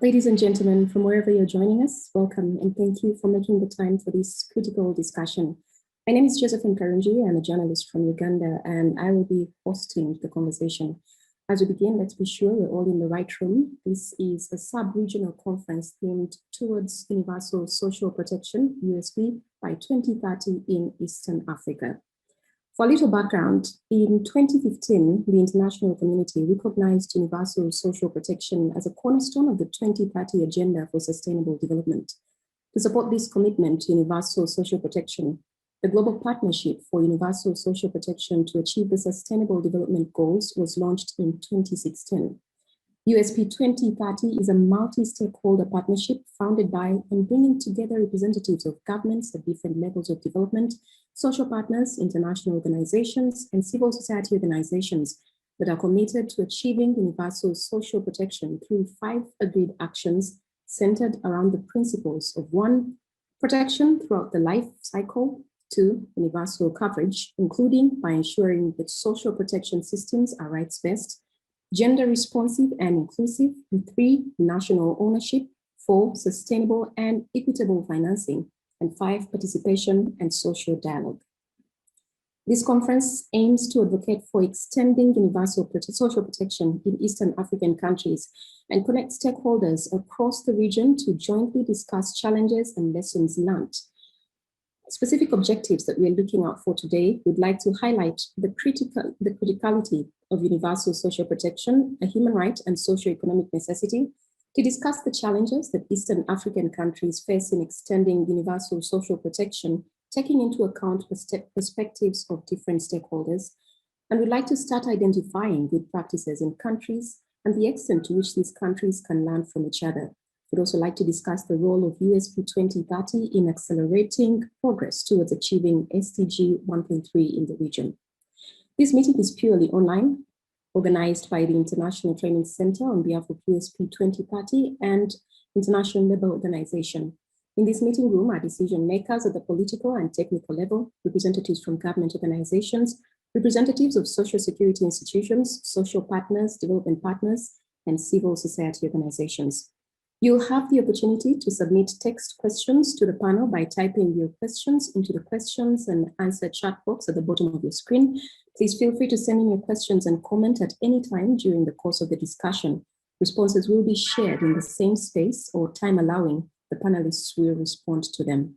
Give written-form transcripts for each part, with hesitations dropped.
Ladies and gentlemen, from wherever you're joining us, welcome and thank you for making the time for this critical discussion. My name is Josephine Karunji. I'm a journalist from Uganda, and I will be hosting the conversation. As we begin, let's be sure we're all in the right room. This is a sub-regional conference themed towards universal social protection, USP, by 2030 in Eastern Africa. For a little background, in 2015, the international community recognized universal social protection as a cornerstone of the 2030 Agenda for Sustainable Development. To support this commitment to universal social protection, the Global Partnership for Universal Social Protection to achieve the Sustainable Development Goals was launched in 2016. USP 2030 is a multi-stakeholder partnership founded by and bringing together representatives of governments at different levels of development, social partners, international organizations, and civil society organizations that are committed to achieving universal social protection through 5 agreed actions centered around the principles of 1, protection throughout the life cycle, 2, universal coverage, including by ensuring that social protection systems are rights-based, gender responsive and inclusive, and 3, national ownership, 4, sustainable and equitable financing, and 5, participation and social dialogue. This conference aims to advocate for extending universal social protection in Eastern African countries and connect stakeholders across the region to jointly discuss challenges and lessons learned. Specific objectives that we're looking out for today, we'd like to highlight the criticality of universal social protection, a human right and socio-economic necessity, to discuss the challenges that Eastern African countries face in extending universal social protection, taking into account perspectives of different stakeholders. And we'd like to start identifying good practices in countries and the extent to which these countries can learn from each other. We'd also like to discuss the role of USP 2030 in accelerating progress towards achieving SDG 1.3 in the region. This meeting is purely online, organized by the International Training Center on behalf of USP 2030 and International Labour Organization. In this meeting room are decision makers at the political and technical level, representatives from government organizations, representatives of social security institutions, social partners, development partners, and civil society organizations. You'll have the opportunity to submit text questions to the panel by typing your questions into the questions and answer chat box at the bottom of your screen. Please feel free to send in your questions and comment at any time during the course of the discussion. Responses will be shared in the same space, or time allowing, the panelists will respond to them.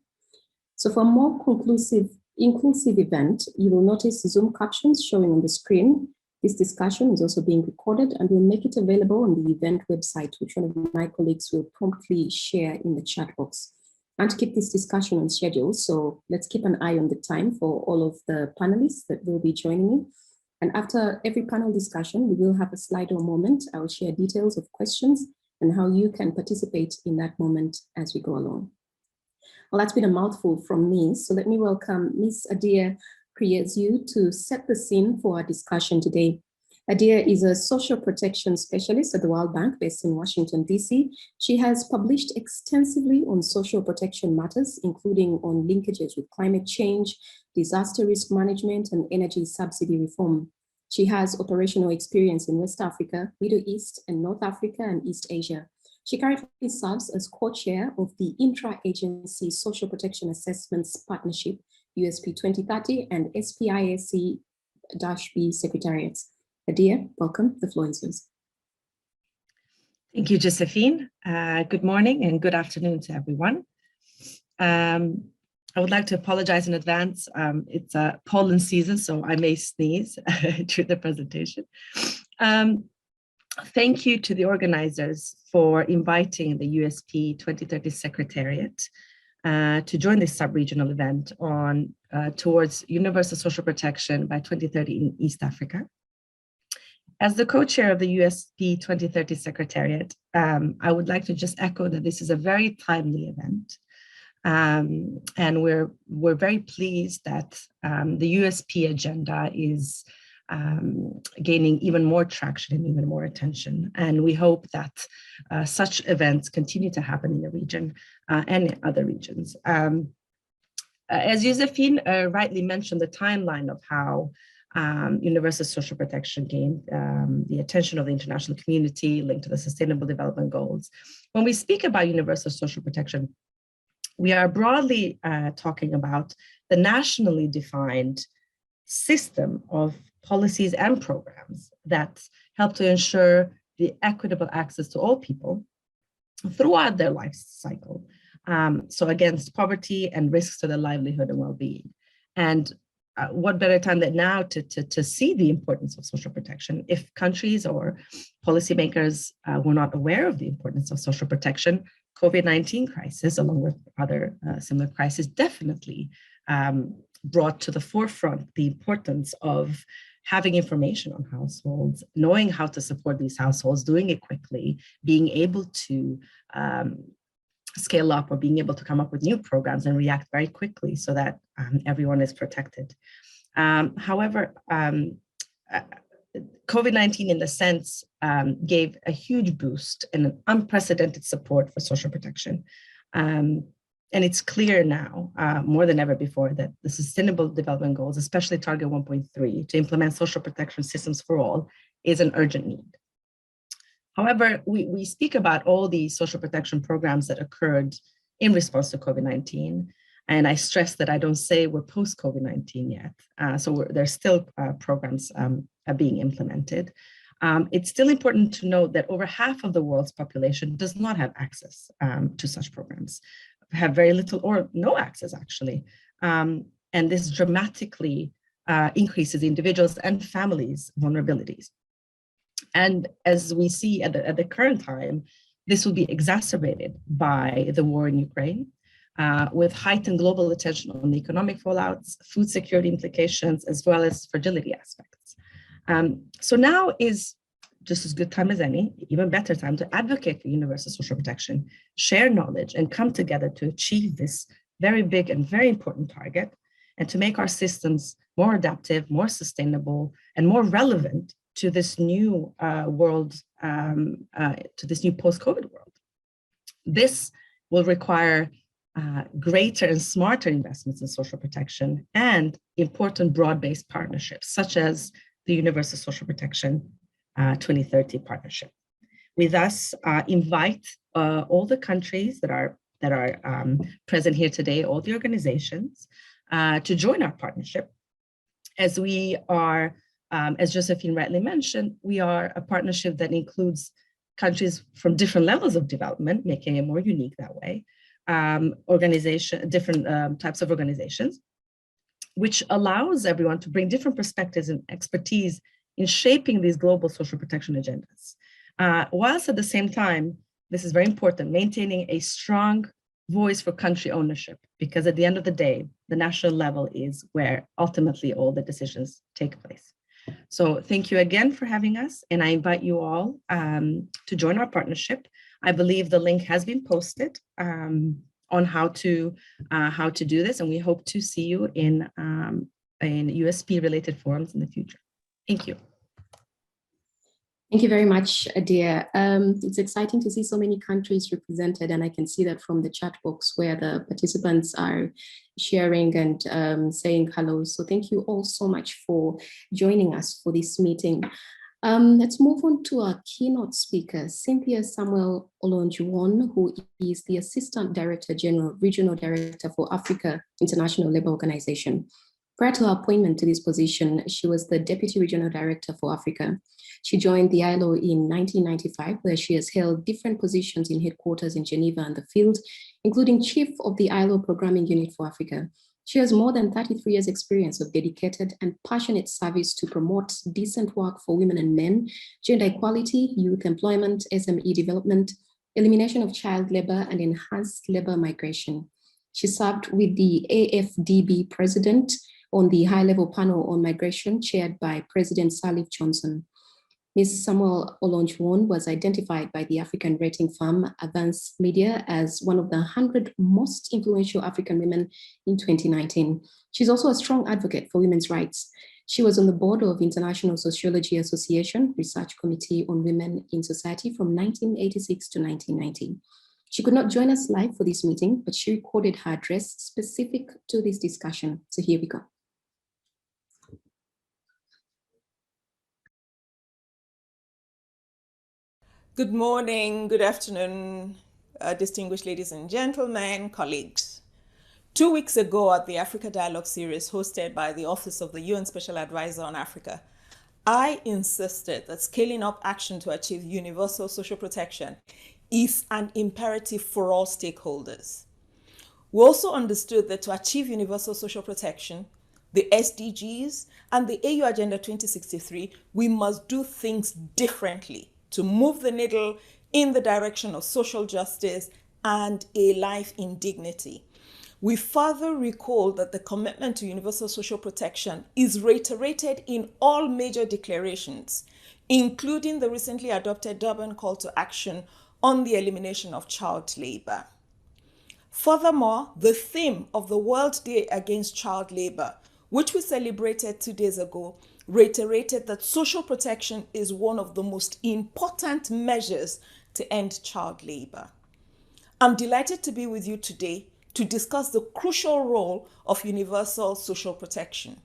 So for a more inclusive event, you will notice Zoom captions showing on the screen. This discussion is also being recorded and we'll make it available on the event website, which one of my colleagues will promptly share in the chat box. And to keep this discussion on schedule, so let's keep an eye on the time for all of the panelists that will be joining me. And after every panel discussion, we will have a Slido moment. I will share details of questions and how you can participate in that moment as we go along. Well, that's been a mouthful from me. So let me welcome Ms. Adia Priezu to set the scene for our discussion today. Adia is a social protection specialist at the World Bank based in Washington, D.C. She has published extensively on social protection matters, including on linkages with climate change, disaster risk management, and energy subsidy reform. She has operational experience in West Africa, Middle East, and North Africa and East Asia. She currently serves as co-chair of the Intra-Agency Social Protection Assessments Partnership, USP 2030, and SPISC-B Secretariats. Adia, welcome. The floor is yours. Thank you, Josephine. Good morning and good afternoon to everyone. I would like to apologize in advance. It's pollen season, so I may sneeze during the presentation. Thank you to the organizers for inviting the USP 2030 Secretariat to join this sub-regional event on towards universal social protection by 2030 in East Africa. As the co-chair of the USP 2030 Secretariat, I would like to just echo that this is a very timely event. And we're very pleased that the USP agenda is gaining even more traction and even more attention. And we hope that such events continue to happen in the region and in other regions. As Josephine rightly mentioned, the timeline of how universal social protection gained the attention of the international community linked to the Sustainable Development Goals. When we speak about universal social protection, we are broadly talking about the nationally defined system of policies and programs that help to ensure the equitable access to all people throughout their life cycle. So against poverty and risks to their livelihood and well-being. And what better time than now to see the importance of social protection? If countries or policymakers were not aware of the importance of social protection, COVID-19 crisis, along with other similar crises, definitely brought to the forefront the importance of having information on households, knowing how to support these households, doing it quickly, being able to scale up or being able to come up with new programs and react very quickly so that everyone is protected. However, COVID-19 in the sense gave a huge boost and an unprecedented support for social protection. And it's clear now, more than ever before, that the Sustainable Development Goals, especially Target 1.3, to implement social protection systems for all, is an urgent need. However, we speak about all these social protection programs that occurred in response to COVID-19. And I stress that I don't say we're post-COVID-19 yet. So there's still programs being implemented. It's still important to note that over half of the world's population does not have access to such programs, have very little or no access actually. And this dramatically increases individuals and families' vulnerabilities. And as we see at the current time, this will be exacerbated by the war in Ukraine, with heightened global attention on the economic fallouts, food security implications, as well as fragility aspects. So now is just as good time as any, even better time to advocate for universal social protection, share knowledge, and come together to achieve this very big and very important target, and to make our systems more adaptive, more sustainable, and more relevant to this new world, to this new post-COVID world. This will require greater and smarter investments in social protection and important broad-based partnerships, such as the Universal Social Protection 2030 partnership. We thus invite all the countries that are present here today, all the organizations, to join our partnership, as we are, as Josephine rightly mentioned, we are a partnership that includes countries from different levels of development, making it more unique that way, different types of organizations, which allows everyone to bring different perspectives and expertise in shaping these global social protection agendas. Whilst at the same time, this is very important, maintaining a strong voice for country ownership, because at the end of the day, the national level is where ultimately all the decisions take place. So thank you again for having us, and I invite you all to join our partnership. I believe the link has been posted on how to do this, and we hope to see you in USP related forums in the future. Thank you. Thank you very much, Adia. It's exciting to see so many countries represented, and I can see that from the chat box where the participants are sharing and saying hello. So thank you all so much for joining us for this meeting. Let's move on to our keynote speaker, Cynthia Samuel Olonjuwon, who is the Assistant Director General, Regional Director for Africa International Labour Organization. Prior to her appointment to this position, she was the Deputy Regional Director for Africa. She joined the ILO in 1995, where she has held different positions in headquarters in Geneva and the field, including Chief of the ILO Programming Unit for Africa. She has more than 33 years experience of dedicated and passionate service to promote decent work for women and men, gender equality, youth employment, SME development, elimination of child labor, and enhanced labor migration. She served with the AFDB president on the high-level panel on migration chaired by President Salif Johnson. Ms. Samuel Olonjuwon was identified by the African rating firm Avance Media as one of the 100 most influential African women in 2019. She's also a strong advocate for women's rights. She was on the board of International Sociology Association Research Committee on Women in Society from 1986 to 1990. She could not join us live for this meeting, but she recorded her address specific to this discussion. So here we go. Good morning, good afternoon, distinguished ladies and gentlemen, colleagues. 2 weeks ago at the Africa Dialogue series hosted by the Office of the UN Special Advisor on Africa, I insisted that scaling up action to achieve universal social protection is an imperative for all stakeholders. We also understood that to achieve universal social protection, the SDGs, and the AU Agenda 2063, we must do things differently to move the needle in the direction of social justice and a life in dignity. We further recall that the commitment to universal social protection is reiterated in all major declarations, including the recently adopted Durban Call to Action on the elimination of child labor. Furthermore, the theme of the World Day Against Child Labor, which we celebrated 2 days ago, reiterated that social protection is one of the most important measures to end child labor. I'm delighted to be with you today to discuss the crucial role of universal social protection.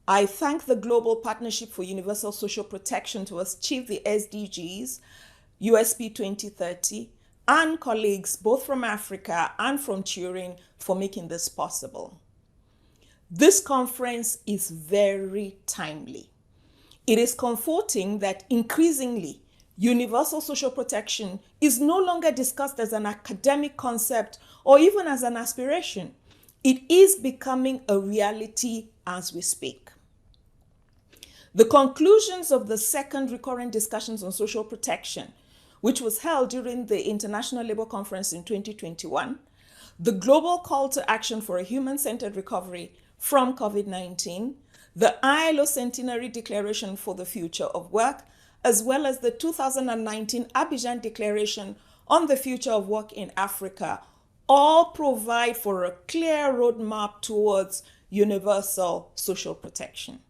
I thank the Global Partnership for Universal Social Protection to achieve the SDGs, USP 2030, and colleagues both from Africa and from Turin for making this possible. This conference is very timely. It is comforting that increasingly universal social protection is no longer discussed as an academic concept or even as an aspiration. It is becoming a reality as we speak. The conclusions of the second recurrent discussions on social protection, which was held during the International Labour Conference in 2021, the Global Call to Action for a Human-Centered Recovery from COVID-19, the ILO Centenary Declaration for the Future of Work, as well as the 2019 Abidjan Declaration on the Future of Work in Africa, all provide for a clear roadmap towards universal social protection.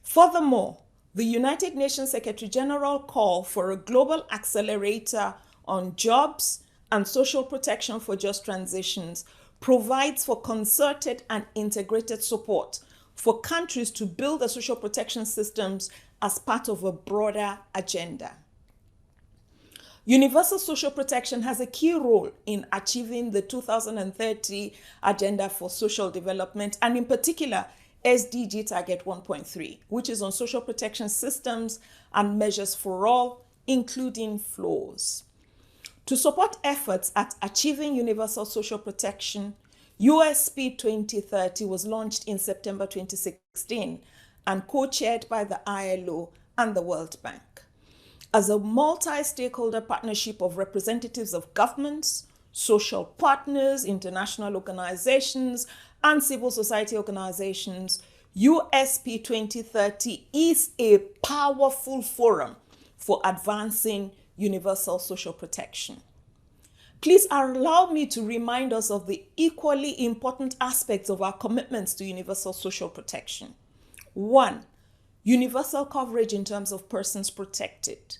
Furthermore, the United Nations Secretary General call for a global accelerator on jobs and social protection for just transitions provides for concerted and integrated support for countries to build their social protection systems as part of a broader agenda. Universal social protection has a key role in achieving the 2030 Agenda for Social Development, and in particular, SDG Target 1.3, which is on social protection systems and measures for all, including flows. To support efforts at achieving universal social protection, USP 2030 was launched in September 2016 and co-chaired by the ILO and the World Bank. As a multi-stakeholder partnership of representatives of governments, social partners, international organizations, and civil society organizations, USP 2030 is a powerful forum for advancing universal social protection. Please allow me to remind us of the equally important aspects of our commitments to universal social protection. 1. Universal coverage in terms of persons protected.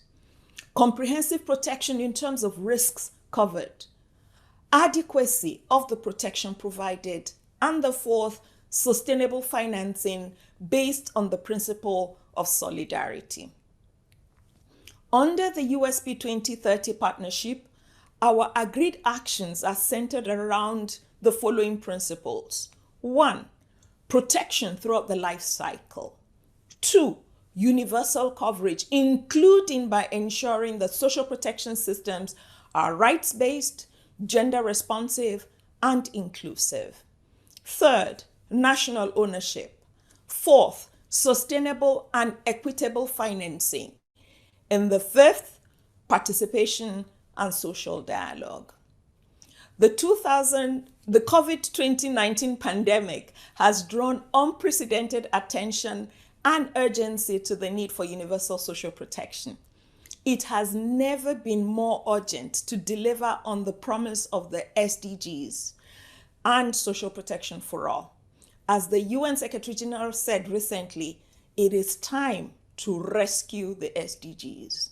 Comprehensive protection in terms of risks covered. Adequacy of the protection provided. And the 4th, sustainable financing based on the principle of solidarity. Under the USP 2030 partnership, our agreed actions are centered around the following principles. 1. Protection throughout the life cycle. 2. Universal coverage, including by ensuring that social protection systems are rights-based, gender-responsive, and inclusive. 3rd, national ownership. 4th, sustainable and equitable financing. And the 5th, participation and social dialogue. The COVID-19 pandemic has drawn unprecedented attention and urgency to the need for universal social protection. It has never been more urgent to deliver on the promise of the SDGs and social protection for all. As the UN Secretary General said recently, it is time to rescue the SDGs.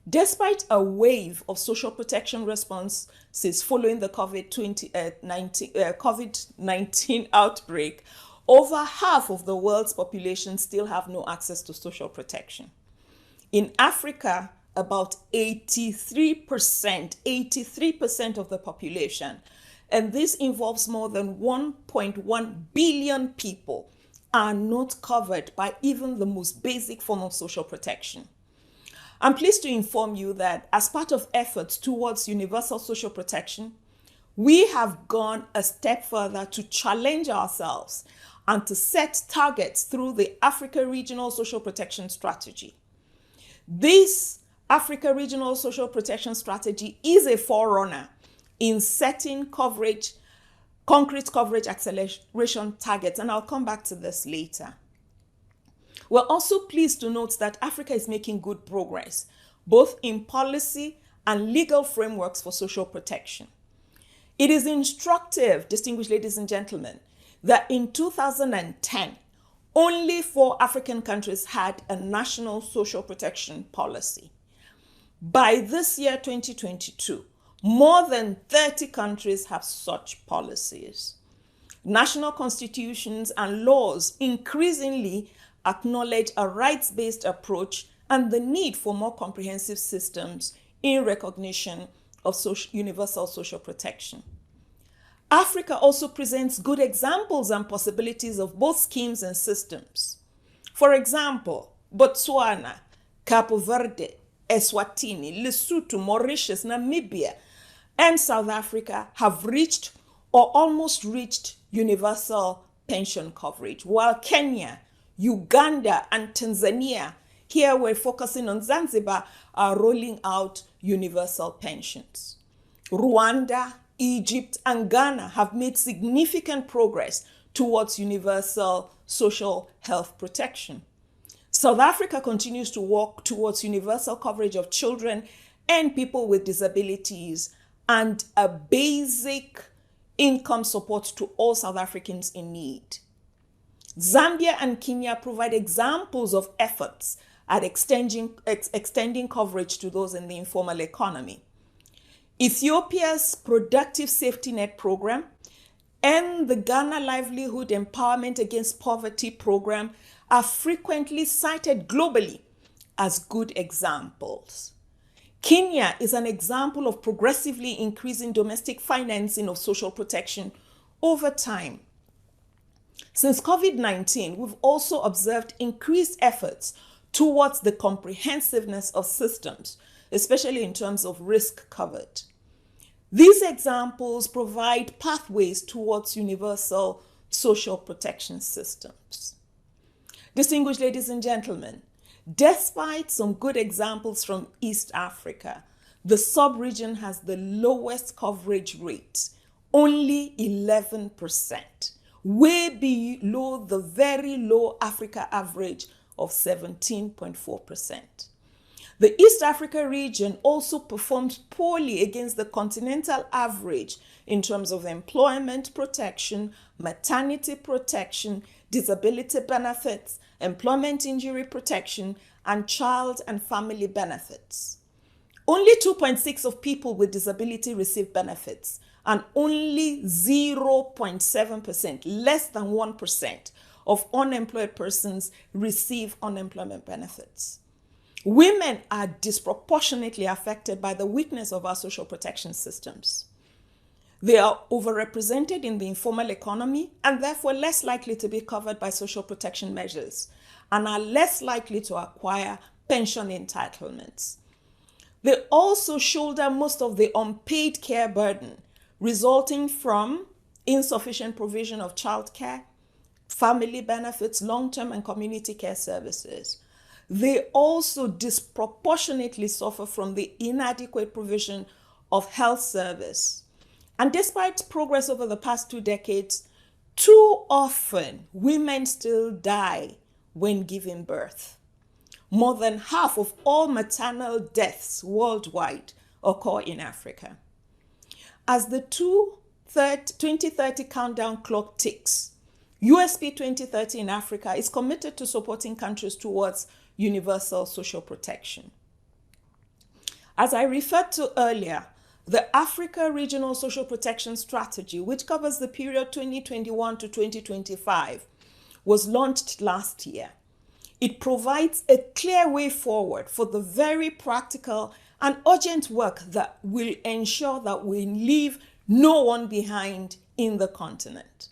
Despite a wave of social protection responses following the COVID-19 outbreak, over half of the world's population still have no access to social protection. In Africa, about 83% of the population. And this involves more than 1.1 billion people are not covered by even the most basic form of social protection. I'm pleased to inform you that as part of efforts towards universal social protection, we have gone a step further to challenge ourselves and to set targets through the Africa Regional Social Protection Strategy. This Africa Regional Social Protection Strategy is a forerunner in setting concrete coverage acceleration targets, and I'll come back to this later. We're also pleased to note that Africa is making good progress, both in policy and legal frameworks for social protection. It is instructive, distinguished ladies and gentlemen, that in 2010, only 4 African countries had a national social protection policy. By this year, 2022, more than 30 countries have such policies. National constitutions and laws increasingly acknowledge a rights-based approach and the need for more comprehensive systems in recognition of universal social protection. Africa also presents good examples and possibilities of both schemes and systems. For example, Botswana, Cape Verde, Eswatini, Lesotho, Mauritius, Namibia, and South Africa have reached or almost reached universal pension coverage, while Kenya, Uganda, and Tanzania, here we're focusing on Zanzibar, are rolling out universal pensions. Rwanda, Egypt, and Ghana have made significant progress towards universal social health protection. South Africa continues to work towards universal coverage of children and people with disabilities and a basic income support to all South Africans in need. Zambia and Kenya provide examples of efforts at extending coverage to those in the informal economy. Ethiopia's Productive Safety Net program and the Ghana Livelihood Empowerment Against Poverty program are frequently cited globally as good examples. Kenya is an example of progressively increasing domestic financing of social protection over time. Since COVID-19, we've also observed increased efforts towards the comprehensiveness of systems, especially in terms of risk covered. These examples provide pathways towards universal social protection systems. Distinguished ladies and gentlemen, despite some good examples from East Africa, the sub-region has the lowest coverage rate, only 11%, way below the very low Africa average of 17.4%. The East Africa region also performed poorly against the continental average in terms of employment protection, maternity protection, disability benefits, employment injury protection, and child and family benefits. Only 2.6% of people with disability receive benefits, and only 0.7%, less than 1%, of unemployed persons receive unemployment benefits. Women are disproportionately affected by the weakness of our social protection systems. They are overrepresented in the informal economy and therefore less likely to be covered by social protection measures and are less likely to acquire pension entitlements. They also shoulder most of the unpaid care burden resulting from insufficient provision of childcare, family benefits, long-term and community care services. They also disproportionately suffer from the inadequate provision of health service. And despite progress over the past 2 decades, too often women still die when giving birth. More than half of all maternal deaths worldwide occur in Africa. As the 2030 countdown clock ticks, USP 2030 in Africa is committed to supporting countries towards universal social protection. As I referred to earlier, the Africa Regional Social Protection Strategy, which covers the period 2021 to 2025, was launched last year. It provides a clear way forward for the very practical and urgent work that will ensure that we leave no one behind in the continent.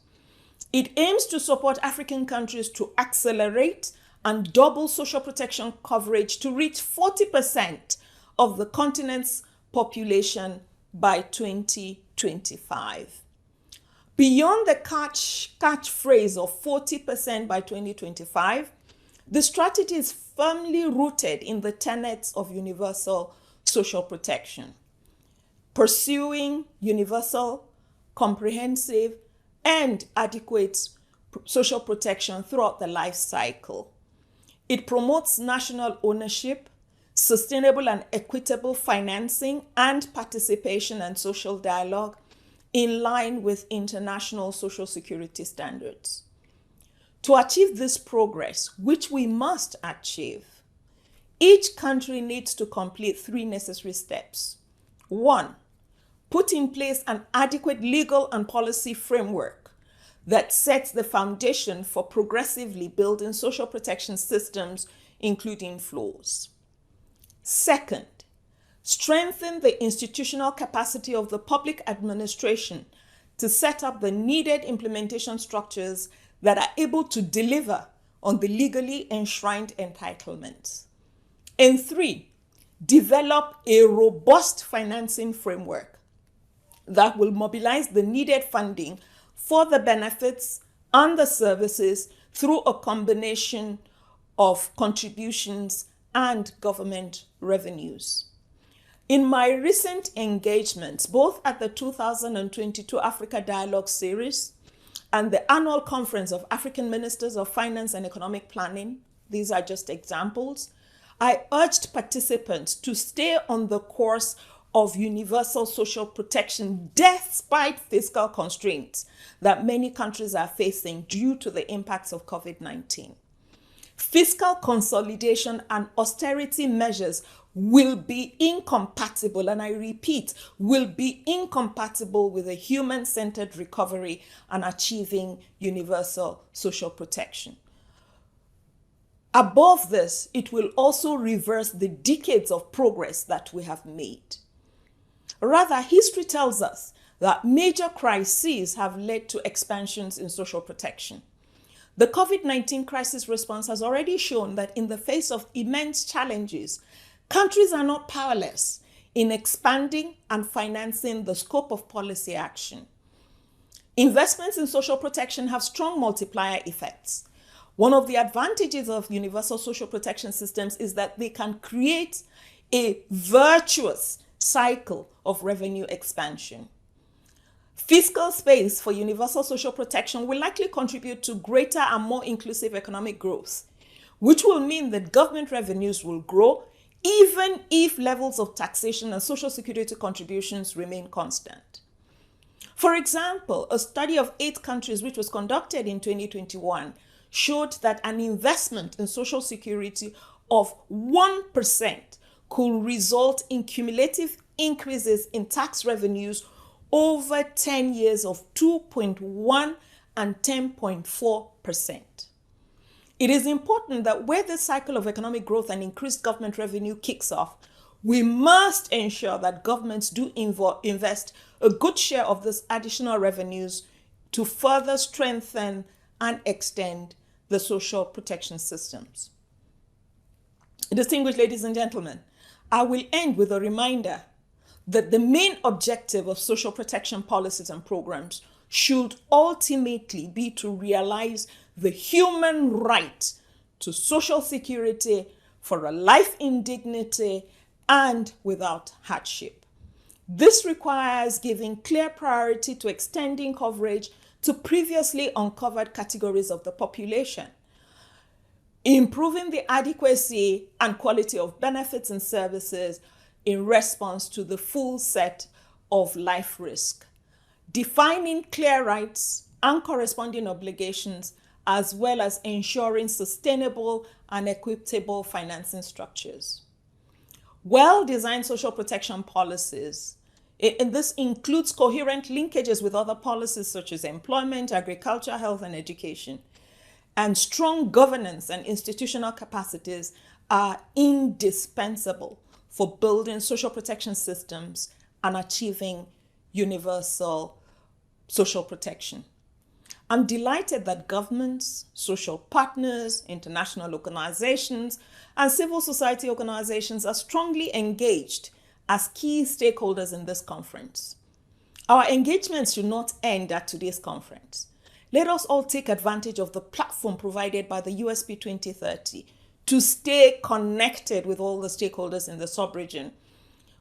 It aims to support African countries to accelerate and double social protection coverage to reach 40% of the continent's population by 2025. Beyond the catchphrase of 40% by 2025, the strategy is firmly rooted in the tenets of universal social protection, pursuing universal, comprehensive, and adequate social protection throughout the life cycle. It promotes national ownership, sustainable and equitable financing, and participation and social dialogue in line with international social security standards. To achieve this progress, which we must achieve, each country needs to complete 3 necessary steps. 1, put in place an adequate legal and policy framework that sets the foundation for progressively building social protection systems, including floors. 2nd, strengthen the institutional capacity of the public administration to set up the needed implementation structures that are able to deliver on the legally enshrined entitlements. And 3, develop a robust financing framework that will mobilize the needed funding for the benefits and the services through a combination of contributions and government revenues. In my recent engagements, both at the 2022 Africa Dialogue Series and the annual conference of African Ministers of Finance and Economic Planning, these are just examples, I urged participants to stay on the course of universal social protection despite fiscal constraints that many countries are facing due to the impacts of COVID-19. Fiscal consolidation and austerity measures will be incompatible, and I repeat, will be incompatible with a human-centered recovery and achieving universal social protection. Above this, it will also reverse the decades of progress that we have made. Rather, history tells us that major crises have led to expansions in social protection. The COVID-19 crisis response has already shown that in the face of immense challenges, countries are not powerless in expanding and financing the scope of policy action. Investments in social protection have strong multiplier effects. One of the advantages of universal social protection systems is that they can create a virtuous cycle of revenue expansion. Fiscal space for universal social protection will likely contribute to greater and more inclusive economic growth, which will mean that government revenues will grow even if levels of taxation and social security contributions remain constant. For example, a study of 8 countries which was conducted in 2021 showed that an investment in social security of 1% could result in cumulative increases in tax revenues over 10 years of 2.1 and 10.4%. It is important that where this cycle of economic growth and increased government revenue kicks off, we must ensure that governments do invest a good share of this additional revenues to further strengthen and extend the social protection systems. Distinguished ladies and gentlemen, I will end with a reminder that the main objective of social protection policies and programs should ultimately be to realize the human right to social security for a life in dignity and without hardship. This requires giving clear priority to extending coverage to previously uncovered categories of the population, improving the adequacy and quality of benefits and services in response to the full set of life risk, defining clear rights and corresponding obligations, as well as ensuring sustainable and equitable financing structures. Well-designed social protection policies, and this includes coherent linkages with other policies such as employment, agriculture, health, and education, and strong governance and institutional capacities are indispensable for building social protection systems and achieving universal social protection. I'm delighted that governments, social partners, international organizations, and civil society organizations are strongly engaged as key stakeholders in this conference. Our engagements should not end at today's conference. Let us all take advantage of the platform provided by the USP 2030 to stay connected with all the stakeholders in the sub-region.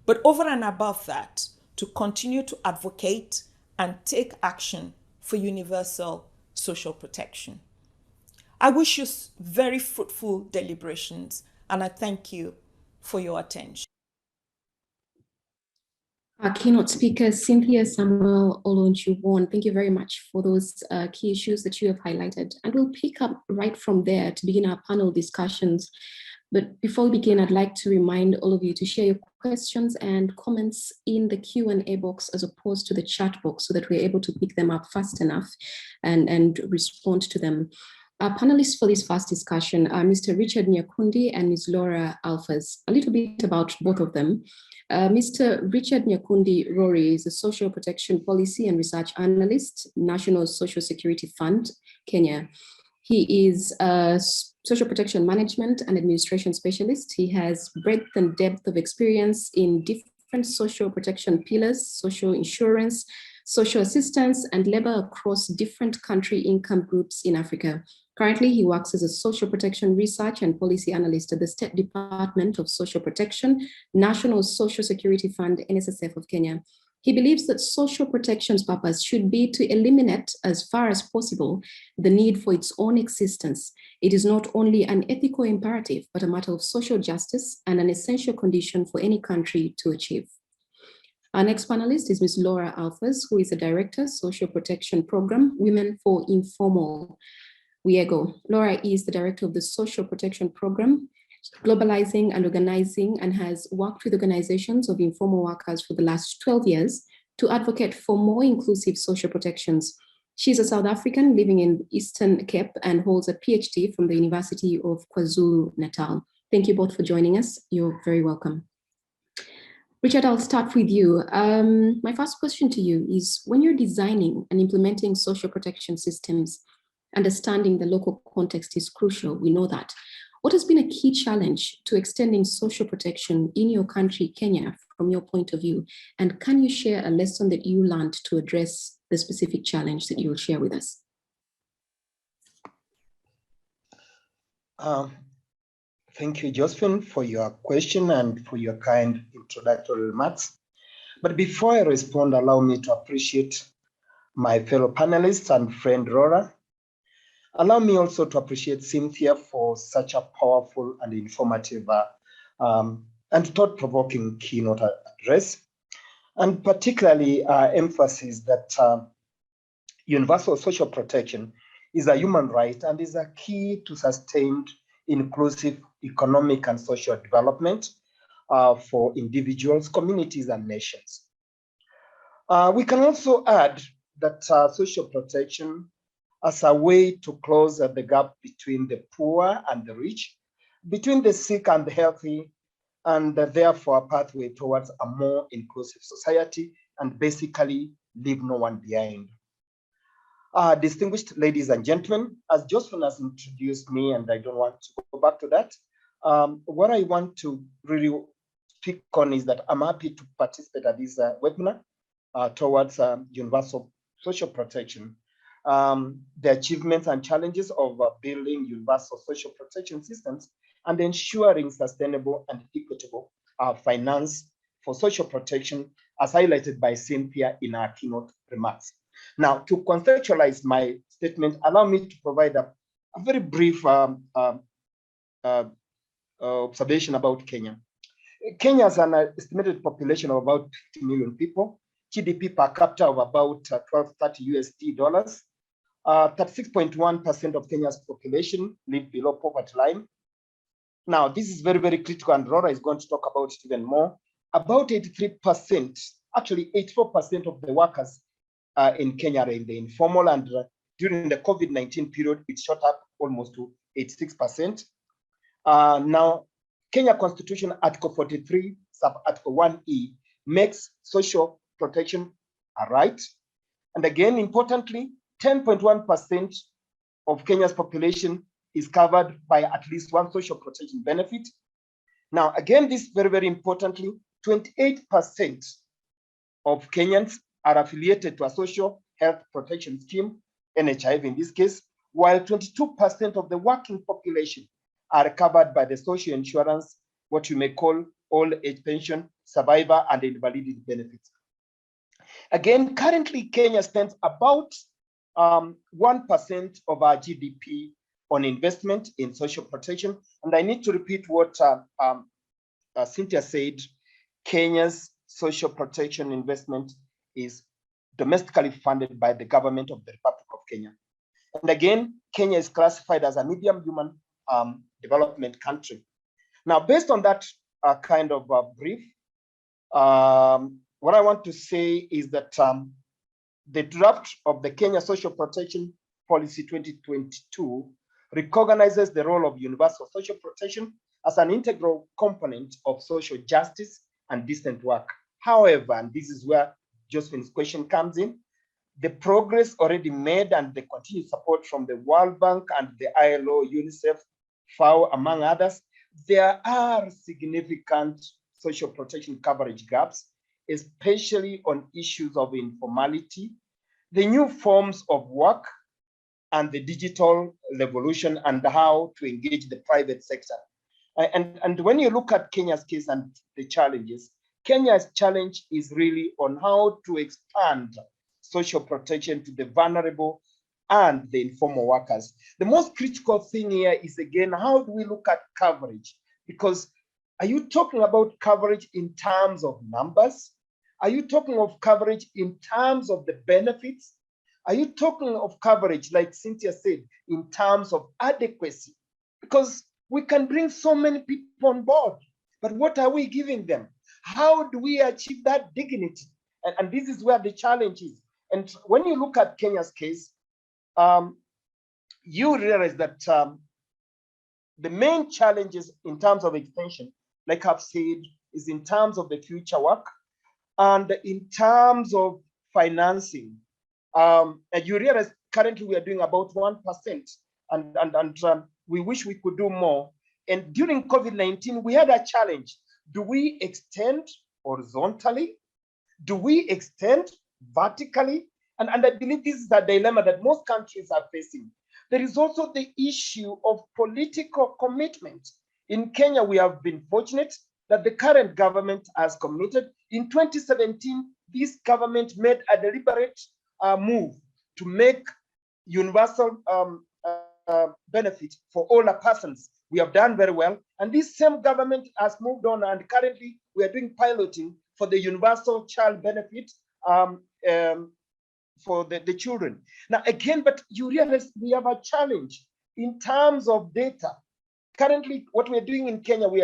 But over and above that, to continue to advocate and take action for universal social protection. I wish you very fruitful deliberations, and I thank you for your attention. Our keynote speaker, Cynthia Samuel Olonjuwon, thank you very much for those key issues that you have highlighted. And we'll pick up right from there to begin our panel discussions. But before we begin, I'd like to remind all of you to share your questions and comments in the Q&A box as opposed to the chat box so that we're able to pick them up fast enough and respond to them. Our panelists for this first discussion are Mr. Richard Nyakundi and Ms. Laura Alphas. A little bit about both of them. Mr. Richard Nyakundi Rory is a social protection policy and research analyst, National Social Security Fund, Kenya. He is a social protection management and administration specialist. He has breadth and depth of experience in different social protection pillars, social insurance, social assistance, and labor across different country income groups in Africa. Currently, he works as a social protection research and policy analyst at the State Department of Social Protection, National Social Security Fund, NSSF of Kenya. He believes that social protection's purpose should be to eliminate, as far as possible, the need for its own existence. It is not only an ethical imperative, but a matter of social justice and an essential condition for any country to achieve. Our next panelist is Ms. Laura Alphas, who is the Director, Social Protection Program, Women for Informal. WIEGO. Laura is the Director of the Social Protection Program, globalizing and organizing, and has worked with organizations of informal workers for the last 12 years to advocate for more inclusive social protections. She's a South African living in Eastern Cape and holds a PhD from the University of KwaZulu-Natal. Thank you both for joining us. You're very welcome. Richard, I'll start with you. My first question to you is, when you're designing and implementing social protection systems, understanding the local context is crucial, we know that. What has been a key challenge to extending social protection in your country, Kenya, from your point of view? And can you share a lesson that you learned to address the specific challenge that you will share with us? Thank you, Josephine, for your question and for your kind introductory remarks. But before I respond, allow me to appreciate my fellow panelists and friend Rora. Allow me also to appreciate Cynthia for such a powerful and informative and thought-provoking keynote address, and particularly emphasis that universal social protection is a human right and is a key to sustained inclusive economic and social development for individuals, communities, and nations. We can also add that social protection as a way to close the gap between the poor and the rich, between the sick and the healthy, and therefore a pathway towards a more inclusive society, and basically leave no one behind. Distinguished ladies and gentlemen, as Josephine has introduced me, and I don't want to go back to that, what I want to really speak on is that I'm happy to participate at this webinar towards universal social protection. The achievements and challenges of building universal social protection systems and ensuring sustainable and equitable finance for social protection, as highlighted by Cynthia in our keynote remarks. Now, to contextualize my statement, allow me to provide a very brief observation about Kenya. Kenya has an estimated population of about 50 million people, GDP per capita of about 1230 USD dollars. 36.1% of Kenya's population live below poverty line. Now, this is very, very critical, and Rora is going to talk about it even more. About 83%, actually 84% of the workers in Kenya are in the informal, and during the COVID-19 period, it shot up almost to 86%. Now, Kenya Constitution Article 43, sub-article 1E, makes social protection a right. And again, importantly, 10.1% of Kenya's population is covered by at least one social protection benefit. Now, again, this very, very importantly, 28% of Kenyans are affiliated to a social health protection scheme, NHIF in this case, while 22% of the working population are covered by the social insurance, what you may call old age pension, survivor, and invalidity benefits. Again, currently Kenya spends about 1% of our GDP on investment in social protection. And I need to repeat what Cynthia said. Kenya's social protection investment is domestically funded by the government of the Republic of Kenya. And again, Kenya is classified as a medium human development country. Now, based on that kind of brief, what I want to say is that the draft of the Kenya Social Protection Policy 2022 recognizes the role of universal social protection as an integral component of social justice and decent work. However, and this is where Josephine's question comes in, the progress already made and the continued support from the World Bank and the ILO, UNICEF, FAO, among others, there are significant social protection coverage gaps, especially on issues of informality, the new forms of work, and the digital revolution and how to engage the private sector. And when you look at Kenya's case and the challenges, Kenya's challenge is really on how to expand social protection to the vulnerable and the informal workers. The most critical thing here is, again, how do we look at coverage? Because are you talking about coverage in terms of numbers? Are you talking of coverage in terms of the benefits? Are you talking of coverage, like Cynthia said, in terms of adequacy? Because we can bring so many people on board, but what are we giving them? How do we achieve that dignity? And this is where the challenge is. And when you look at Kenya's case, you realize that the main challenges in terms of extension, like I've said, is in terms of the future work and in terms of financing. And you realize currently we are doing about 1%, and we wish we could do more. And during COVID-19, we had a challenge. Do we extend horizontally? Do we extend vertically? And I believe this is a dilemma that most countries are facing. There is also the issue of political commitment. In Kenya, we have been fortunate that the current government has committed. In 2017, this government made a deliberate move to make universal benefit for older persons. We have done very well. And this same government has moved on, and currently we are doing piloting for the universal child benefit for the children. Now, again, but you realize we have a challenge in terms of data. Currently, what we're doing in Kenya, we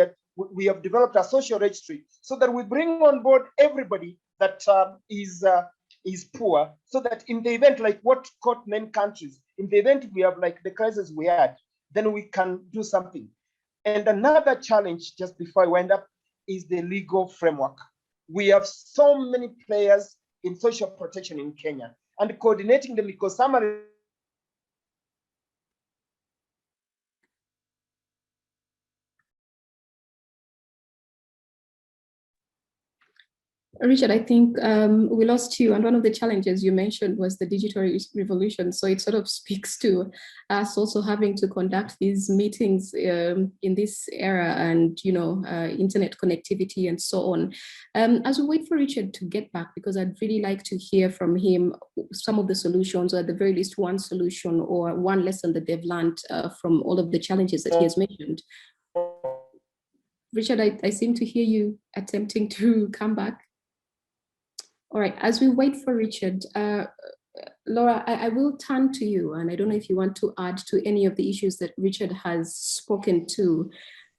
have developed a social registry so that we bring on board everybody that is poor, so that in the event, like what caught many countries, in the event we have like the crisis we had, then we can do something. And another challenge, just before I wind up, is the legal framework. We have so many players in social protection in Kenya, and coordinating them, because some are Richard, I think we lost you, and one of the challenges you mentioned was the digital revolution. So it sort of speaks to us also having to conduct these meetings in this era, and internet connectivity and so on. As we wait for Richard to get back, because I'd really like to hear from him some of the solutions, or at the very least one solution or one lesson that they've learned from all of the challenges that he has mentioned. Richard, I seem to hear you attempting to come back. All right, as we wait for Richard, Laura, I will turn to you, and I don't know if you want to add to any of the issues that Richard has spoken to.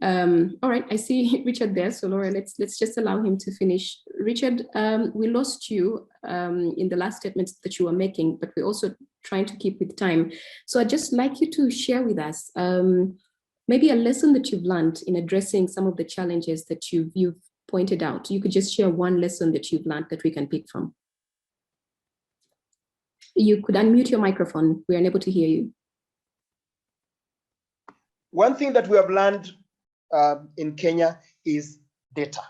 All right, I see Richard there, so Laura, let's just allow him to finish. Richard, we lost you in the last statements that you were making, but we also trying to keep with time. So I'd just like you to share with us maybe a lesson that you've learned in addressing some of the challenges that you've pointed out. You could just share one lesson that you've learned that we can pick from. You could unmute your microphone. We're unable to hear you. One thing that we have learned in Kenya is data.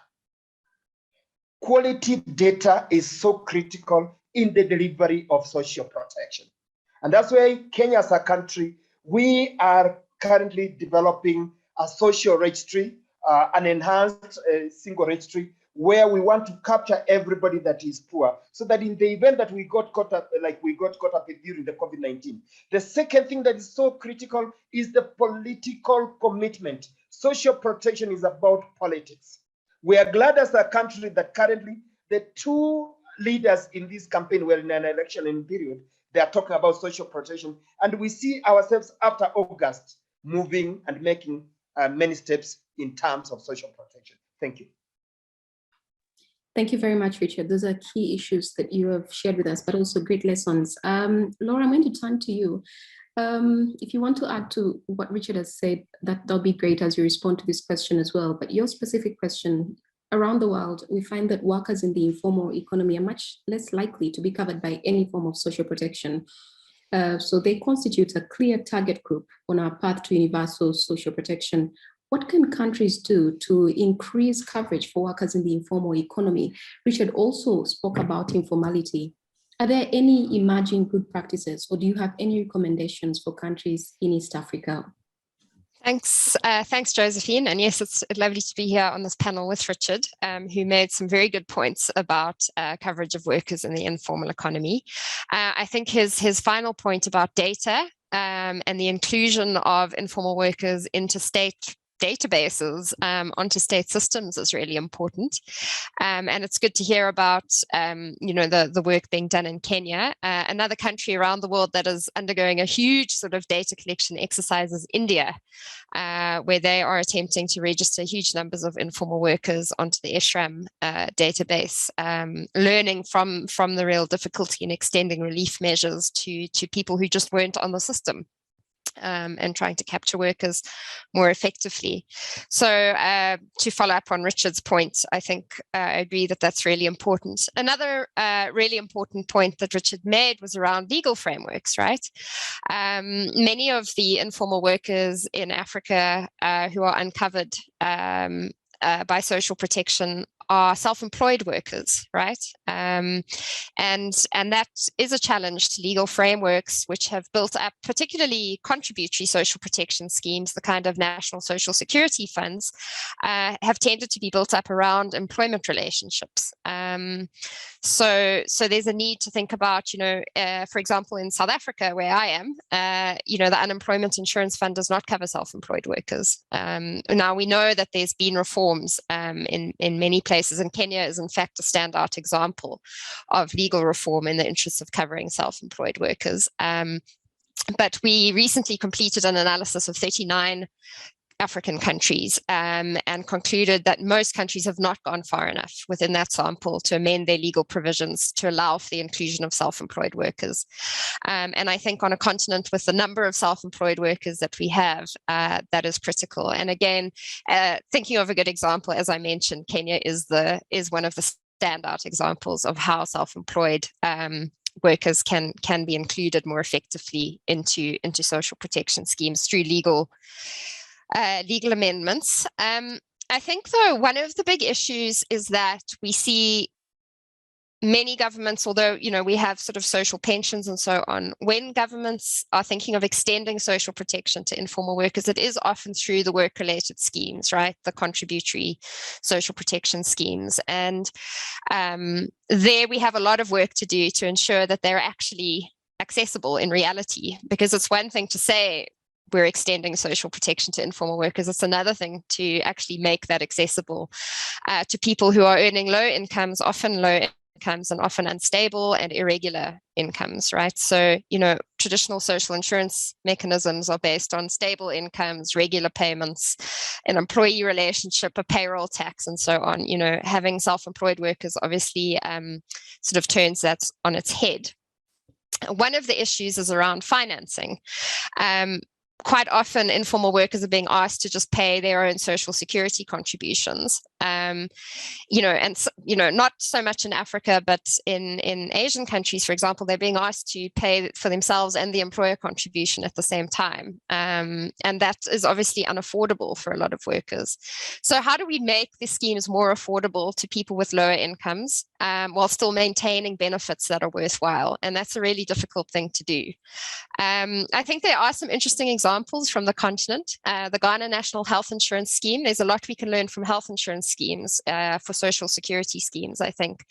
Quality data is so critical in the delivery of social protection. And that's why Kenya as a country, we are currently developing a social registry, an enhanced single registry, where we want to capture everybody that is poor, so that in the event that we got caught up, like we got caught up during the COVID-19. The second thing that is so critical is the political commitment. Social protection is about politics. We are glad as a country that currently the two leaders in this campaign were in an election period. They are talking about social protection, and we see ourselves after August moving and making many steps in terms of social protection. Thank you. Thank you very much, Richard. Those are key issues that you have shared with us, but also great lessons. Laura, I'm going to turn to you. If you want to add to what Richard has said, that'll be great as you respond to this question as well. But your specific question, around the world, we find that workers in the informal economy are much less likely to be covered by any form of social protection. So they constitute a clear target group on our path to universal social protection. What can countries do to increase coverage for workers in the informal economy? Richard also spoke about informality. Are there any emerging good practices, or do you have any recommendations for countries in East Africa? Thanks, Josephine. And yes, it's lovely to be here on this panel with Richard, who made some very good points about coverage of workers in the informal economy. I think his final point about data and the inclusion of informal workers into state databases onto state systems is really important, and it's good to hear about the work being done in Kenya. Another country around the world that is undergoing a huge sort of data collection exercise is India, where they are attempting to register huge numbers of informal workers onto the ESHRAM database, learning from the real difficulty in extending relief measures to people who just weren't on the system. And trying to capture workers more effectively. So to follow up on Richard's point, I think I agree that that's really important. Another really important point that Richard made was around legal frameworks, right? Many of the informal workers in Africa who are uncovered by social protection are self-employed workers, right? And that is a challenge to legal frameworks which have built up particularly contributory social protection schemes. The kind of national social security funds have tended to be built up around employment relationships. So there's a need to think about, for example, in South Africa, where I am, the unemployment insurance fund does not cover self-employed workers. Now we know that there's been reforms in many places, and Kenya is in fact a standout example of legal reform in the interests of covering self-employed workers. But we recently completed an analysis of 39 African countries and concluded that most countries have not gone far enough within that sample to amend their legal provisions to allow for the inclusion of self-employed workers. And I think on a continent with the number of self-employed workers that we have, that is critical. And again, thinking of a good example, as I mentioned, Kenya is one of the standout examples of how self-employed workers can be included more effectively into social protection schemes through legal amendments. I think, though, one of the big issues is that we see many governments, although we have sort of social pensions and so on, when governments are thinking of extending social protection to informal workers, it is often through the work-related schemes, right? The contributory social protection schemes. And there we have a lot of work to do to ensure that they're actually accessible in reality, because it's one thing to say we're extending social protection to informal workers. It's another thing to actually make that accessible to people who are earning low incomes, often low incomes and often unstable and irregular incomes, right? So, traditional social insurance mechanisms are based on stable incomes, regular payments, an employee relationship, a payroll tax, and so on. Having self-employed workers obviously sort of turns that on its head. One of the issues is around financing. Quite often informal workers are being asked to just pay their own social security contributions. Not so much in Africa, but in Asian countries, for example, they're being asked to pay for themselves and the employer contribution at the same time. And that is obviously unaffordable for a lot of workers. So how do we make the schemes more affordable to people with lower incomes while still maintaining benefits that are worthwhile? And that's a really difficult thing to do. I think there are some interesting examples from the continent. The Ghana National Health Insurance Scheme, there's a lot we can learn from health insurance schemes for social security schemes, I think,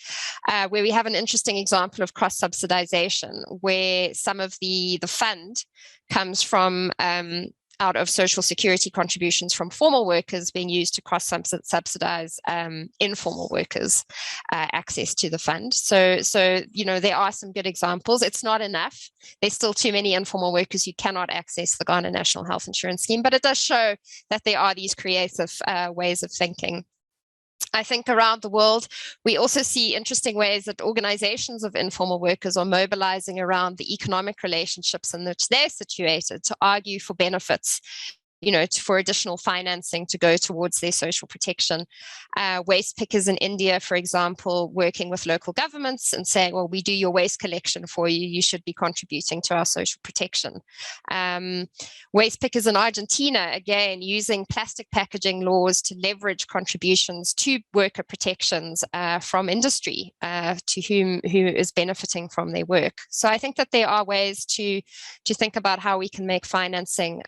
where we have an interesting example of cross-subsidization, where some of the fund comes from out of social security contributions from formal workers being used to cross-subsidize informal workers' access to the fund. So there are some good examples. It's not enough. There's still too many informal workers who cannot access the Ghana National Health Insurance Scheme, but it does show that there are these creative ways of thinking. I think around the world, we also see interesting ways that organizations of informal workers are mobilizing around the economic relationships in which they're situated to argue for benefits, for additional financing to go towards their social protection. Waste pickers in India, for example, working with local governments and saying, well, we do your waste collection for you, you should be contributing to our social protection. Waste pickers in Argentina, again, using plastic packaging laws to leverage contributions to worker protections from industry who is benefiting from their work. So I think that there are ways to think about how we can make financing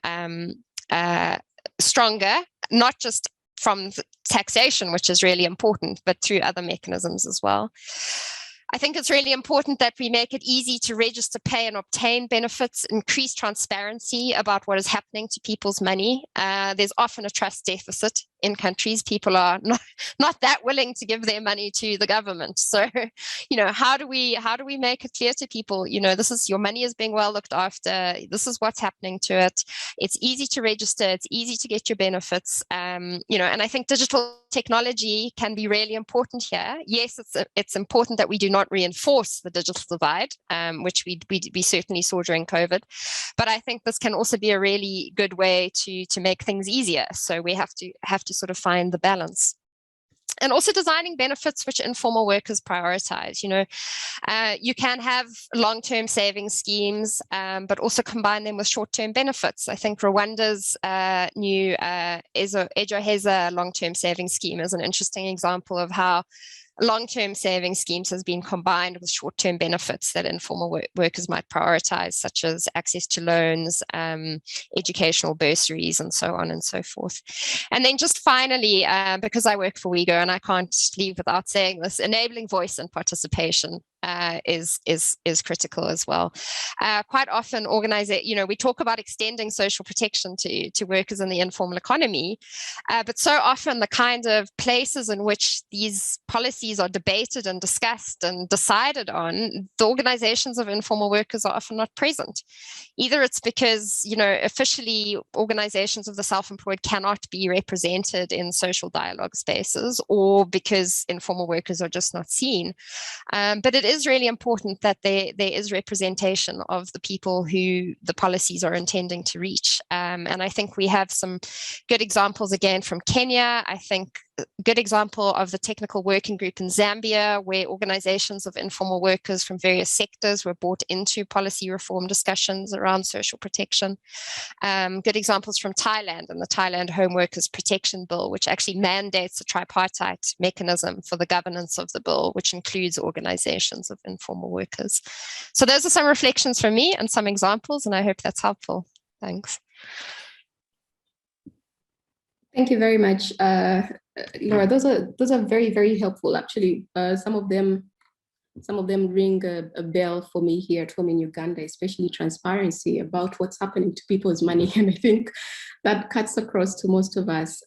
stronger, not just from taxation, which is really important, but through other mechanisms as well. I think it's really important that we make it easy to register, pay, and obtain benefits, increase transparency about what is happening to people's money. There's often a trust deficit in countries. People are not that willing to give their money to the government. So, how do we make it clear to people, this is, your money is being well looked after. This is what's happening to it. It's easy to register. It's easy to get your benefits. And I think digital technology can be really important here. Yes, it's important that we do not reinforce the digital divide, which we certainly saw during COVID. But I think this can also be a really good way to make things easier. So we have to sort of find the balance. And also designing benefits which informal workers prioritize. You can have long-term savings schemes, but also combine them with short-term benefits. I think Rwanda's new Ejo long-term savings scheme is an interesting example of how long-term saving schemes has been combined with short-term benefits that informal workers might prioritize, such as access to loans, educational bursaries, and so on and so forth. And then just finally, because I work for WeGo and I can't leave without saying this, enabling voice and participation is critical as well. Quite often, we talk about extending social protection to workers in the informal economy, but so often the kind of places in which these policies are debated and discussed and decided on, the organizations of informal workers are often not present. Either it's because, officially organizations of the self-employed cannot be represented in social dialogue spaces, or because informal workers are just not seen. But it is really important that there is representation of the people who the policies are intending to reach. And I think we have some good examples again from Kenya. I think a good example of the technical working group in Zambia, where organizations of informal workers from various sectors were brought into policy reform discussions around social protection. Good examples from Thailand and the Thailand Home Workers Protection Bill, which actually mandates a tripartite mechanism for the governance of the bill, which includes organizations of informal workers. So those are some reflections from me and some examples, and I hope that's helpful. Thanks. Thank you very much, Laura. Those are very, very helpful. Actually, some of them ring a bell for me here at home in Uganda, especially transparency about what's happening to people's money, and I think that cuts across to most of us.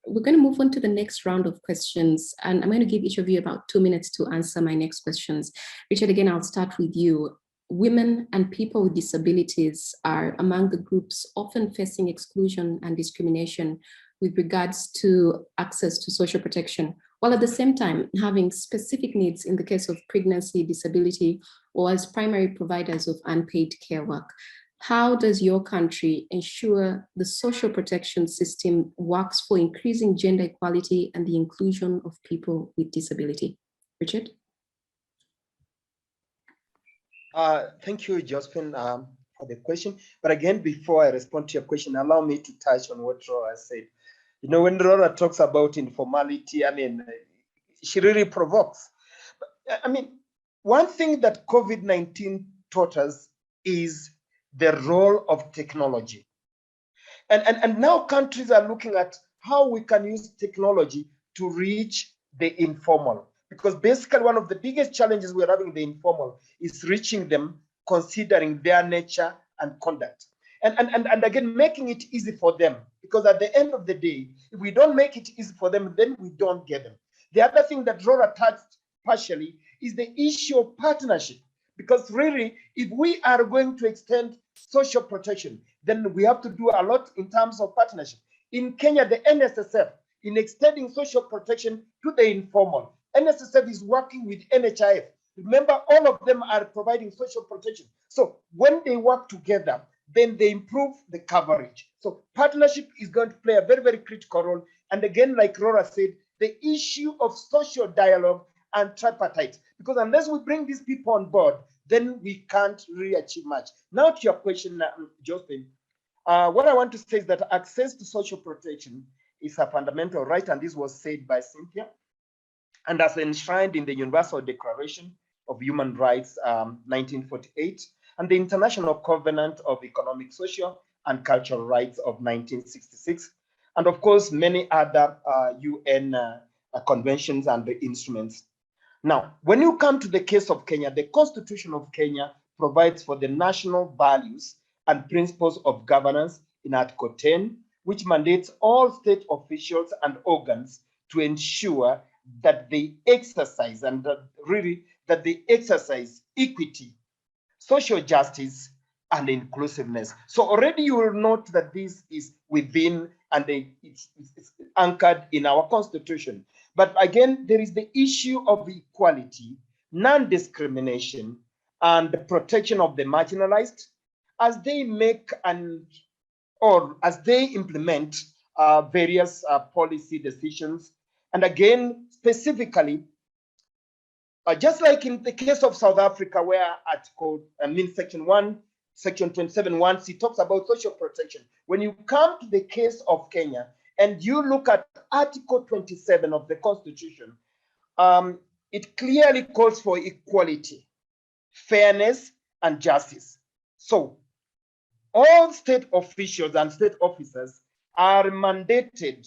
We're going to move on to the next round of questions, and I'm going to give each of you about 2 minutes to answer my next questions. Richard, again, I'll start with you. Women and people with disabilities are among the groups often facing exclusion and discrimination with regards to access to social protection. while at the same time having specific needs in the case of pregnancy, disability, or as primary providers of unpaid care work. How does your country ensure the social protection system works for increasing gender equality and the inclusion of people with disability? Richard? Thank you, Josephine, for the question. But again, before I respond to your question, allow me to touch on what Rora said. You know, when Rora talks about informality, I mean, she really provokes. But, I mean, one thing that COVID-19 taught us is the role of technology. And now countries are looking at how we can use technology to reach the informal. Because basically one of the biggest challenges we're having the informal is reaching them, considering their nature and conduct. And again, making it easy for them. Because at the end of the day, if we don't make it easy for them, then we don't get them. The other thing that Rora touched partially is the issue of partnership. Because really, if we are going to extend social protection, then we have to do a lot in terms of partnership. In Kenya, the NSSF, in extending social protection to the informal, NSSF is working with NHIF. Remember, all of them are providing social protection. So when they work together, then they improve the coverage. So partnership is going to play a very, very critical role. And again, like Rora said, the issue of social dialogue and tripartite, because unless we bring these people on board, then we can't really achieve much. Now to your question, Josephine, what I want to say is that access to social protection is a fundamental right, and this was said by Cynthia, and as enshrined in the Universal Declaration of Human Rights, 1948, and the International Covenant of Economic, Social, and Cultural Rights of 1966, and of course, many other UN conventions and the instruments. Now, when you come to the case of Kenya, the Constitution of Kenya provides for the national values and principles of governance in Article 10, which mandates all state officials and organs to ensure that they exercise that they exercise equity, social justice, and inclusiveness. So already you will note that this is within and it's anchored in our Constitution. But again, there is the issue of equality, non-discrimination, and the protection of the marginalized as they make or as they implement various policy decisions. And again, specifically, just like in the case of South Africa, where Section 27(1), it talks about social protection. When you come to the case of Kenya, and you look at Article 27 of the Constitution, it clearly calls for equality, fairness, and justice. So all state officials and state officers are mandated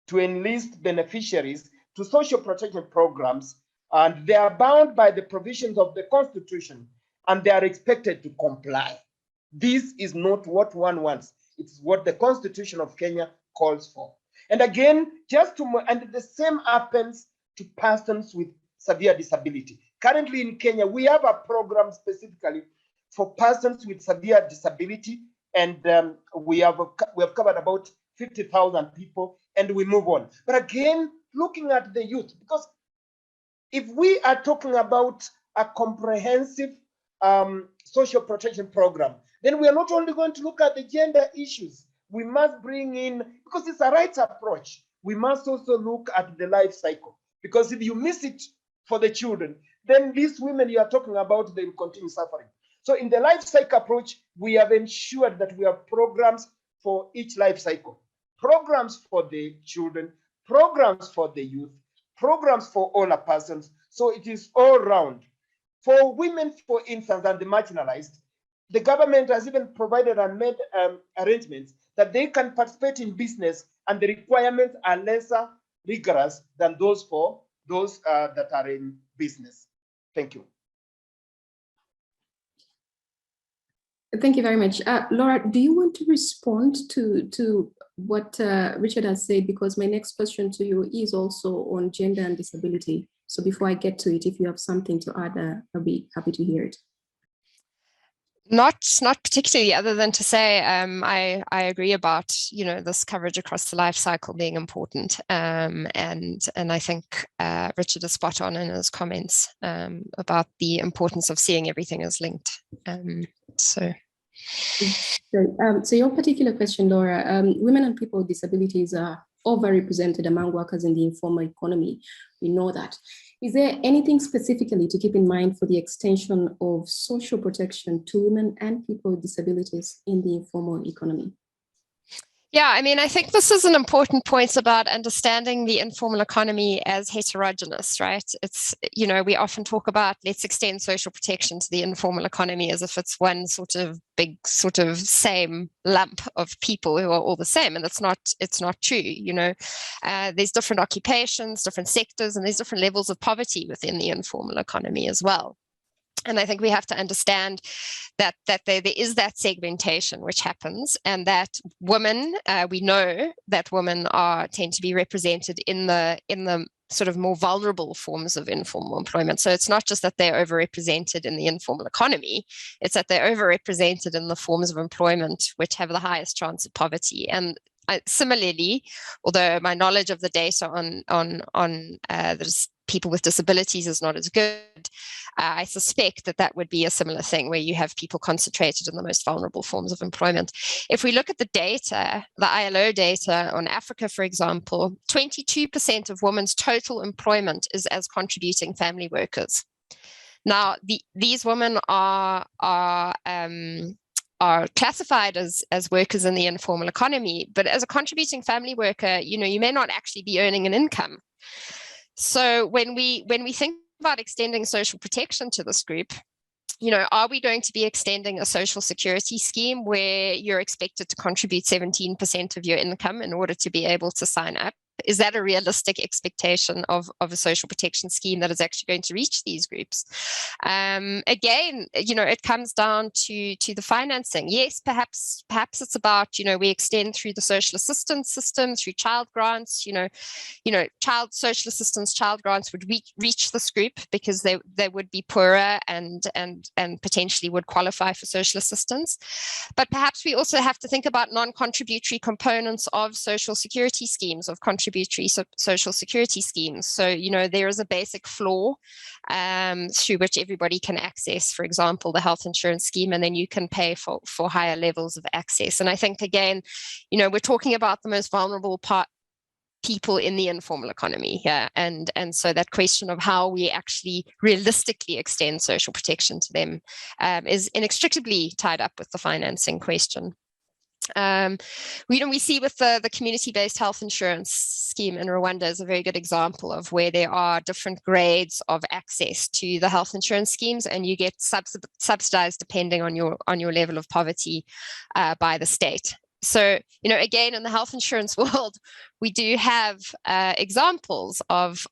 to enlist beneficiaries to social protection programs, and they are bound by the provisions of the Constitution, and they are expected to comply. This is not what one wants. It's what the Constitution of Kenya calls for. And again, and the same happens to persons with severe disability. Currently in Kenya, we have a program specifically for persons with severe disability, and we have covered about 50,000 people, and we move on. But again, looking at the youth, because if we are talking about a comprehensive social protection program, then we are not only going to look at the gender issues. We must bring in, because it's a rights approach, we must also look at the life cycle. Because if you miss it for the children, then these women you are talking about, they will continue suffering. So in the life cycle approach, we have ensured that we have programs for each life cycle. Programs for the children, programs for the youth, programs for older persons. So it is all round. For women, for instance, and the marginalized, the government has even provided and made arrangements that they can participate in business, and the requirements are lesser rigorous than those for those that are in business. Thank you. Thank you very much. Laura, do you want to respond to what Richard has said? Because my next question to you is also on gender and disability. So before I get to it, if you have something to add, I'll be happy to hear it. Not particularly, other than to say I agree about this coverage across the life cycle being important, and I think Richard is spot on in his comments about the importance of seeing everything as linked. So your particular question, Laura, women and people with disabilities are overrepresented among workers in the informal economy. We know that. Is there anything specifically to keep in mind for the extension of social protection to women and people with disabilities in the informal economy? Yeah, I mean, I think this is an important point about understanding the informal economy as heterogeneous, right? It's, we often talk about let's extend social protection to the informal economy as if it's one sort of big sort of same lump of people who are all the same. And it's not true. There's different occupations, different sectors, and there's different levels of poverty within the informal economy as well. And I think we have to understand that there is that segmentation which happens, and that women, we know that women tend to be represented in the sort of more vulnerable forms of informal employment. So it's not just that they're overrepresented in the informal economy, it's that they're overrepresented in the forms of employment which have the highest chance of poverty. And similarly, although my knowledge of the data on people with disabilities is not as good, I suspect that would be a similar thing where you have people concentrated in the most vulnerable forms of employment. If we look at the data, the ILO data on Africa, for example, 22% of women's total employment is as contributing family workers. Now, these women are classified as workers in the informal economy, but as a contributing family worker, you may not actually be earning an income. So when we think about extending social protection to this group, are we going to be extending a social security scheme where you're expected to contribute 17% of your income in order to be able to sign up? Is that a realistic expectation of a social protection scheme that is actually going to reach these groups? Again, it comes down to the financing. Yes, perhaps it's about, we extend through the social assistance system, through child grants, child social assistance, child grants would reach this group because they would be poorer and potentially would qualify for social assistance. But perhaps we also have to think about non-contributory components of social security schemes, of contributory social security schemes. So, there is a basic floor through which everybody can access, for example, the health insurance scheme, and then you can pay for higher levels of access. And I think, again, we're talking about the most vulnerable people in the informal economy here. And so that question of how we actually realistically extend social protection to them is inextricably tied up with the financing question. We see with the community-based health insurance scheme in Rwanda is a very good example of where there are different grades of access to the health insurance schemes, and you get subsidized depending on your level of poverty by the state. So, again, in the health insurance world, we do have examples of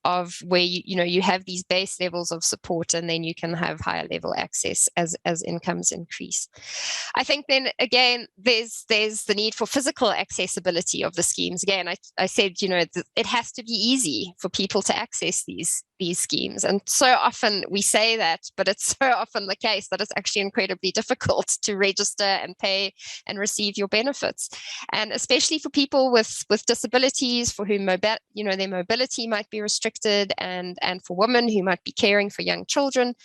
where you have these base levels of support, and then you can have higher level access as incomes increase. I think then again there's the need for physical accessibility of the schemes. Again, I said it has to be easy for people to access these schemes, and so often we say that, but it's so often the case that it's actually incredibly difficult to register and pay and receive your benefits, and especially for people with disabilities, for whom their mobility might be restricted, and for women who might be caring for young children.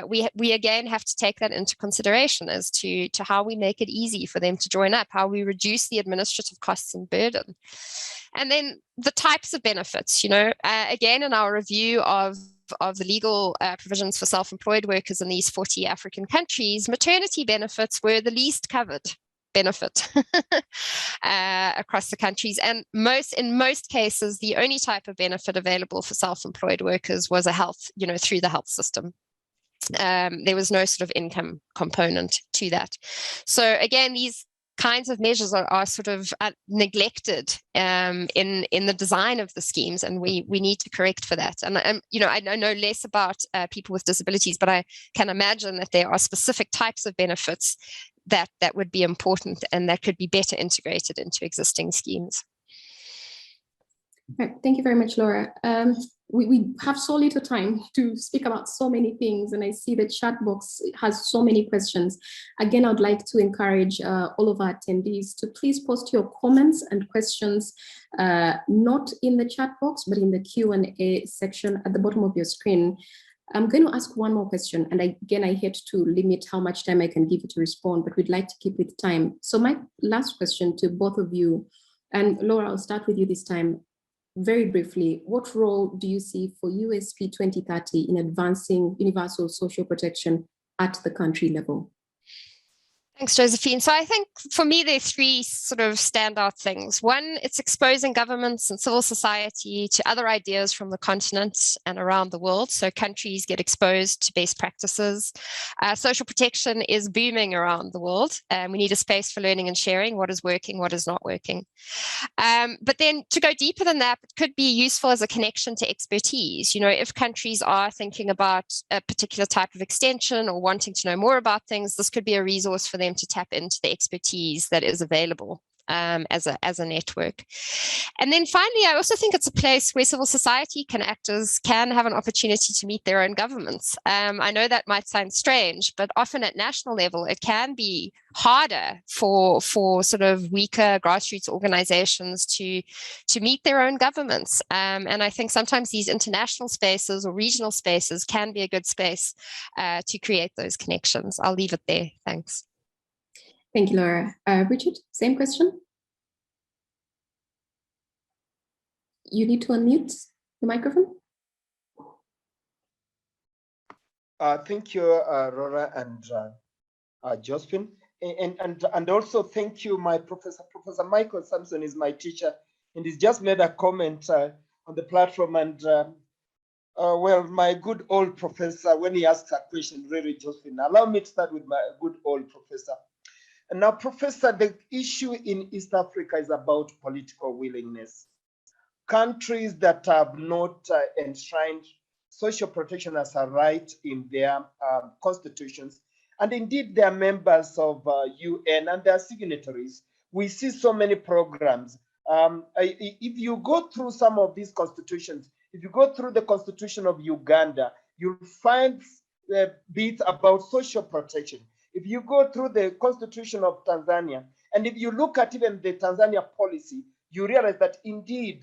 We again have to take that into consideration as to how we make it easy for them to join up, how we reduce the administrative costs and burden. And then the types of benefits, again, in our review of the legal provisions for self-employed workers in these 40 African countries, maternity benefits were the least covered benefit across the countries, and in most cases the only type of benefit available for self-employed workers was through the health system. There was no sort of income component to that. So again, these kinds of measures are sort of neglected in the design of the schemes, and we need to correct for that. And I know less about people with disabilities, but I can imagine that there are specific types of benefits that would be important and that could be better integrated into existing schemes. Right. Thank you very much, Laura. we have so little time to speak about so many things, and I see the chat box has so many questions. Again, I'd like to encourage all of our attendees to please post your comments and questions, not in the chat box, but in the Q&A section at the bottom of your screen. I'm going to ask one more question, and again, I hate to limit how much time I can give you to respond, but we'd like to keep with time. So my last question to both of you, and Laura, I'll start with you this time. Very briefly, what role do you see for USP 2030 in advancing universal social protection at the country level? Thanks, Josephine. So I think for me, there are three sort of standout things. One, it's exposing governments and civil society to other ideas from the continent and around the world. So countries get exposed to best practices. Social protection is booming around the world. We need a space for learning and sharing what is working, what is not working. But then to go deeper than that, it could be useful as a connection to expertise. You know, if countries are thinking about a particular type of extension or wanting to know more about things, this could be a resource for them to tap into the expertise that is available as a network. And then finally, I also think it's a place where civil society actors can have an opportunity to meet their own governments. I know that might sound strange, but often at national level, it can be harder for sort of weaker grassroots organizations to meet their own governments. And I think sometimes these international spaces or regional spaces can be a good space to create those connections. I'll leave it there. Thanks. Thank you, Laura. Richard, same question. You need to unmute the microphone. Thank you, Laura and Josephine. And also thank you, my professor. Professor Michael Sampson is my teacher, and he's just made a comment on the platform. And well, my good old professor, when he asks a question, really, Josephine, allow me to start with my good old professor. And now, Professor, the issue in East Africa is about political willingness. Countries that have not enshrined social protection as a right in their constitutions, and indeed they are members of UN and they are signatories. We see so many programs. If you go through some of these constitutions, if you go through the Constitution of Uganda, you'll find bits about social protection. If you go through the Constitution of Tanzania, and if you look at even the Tanzania policy, you realize that indeed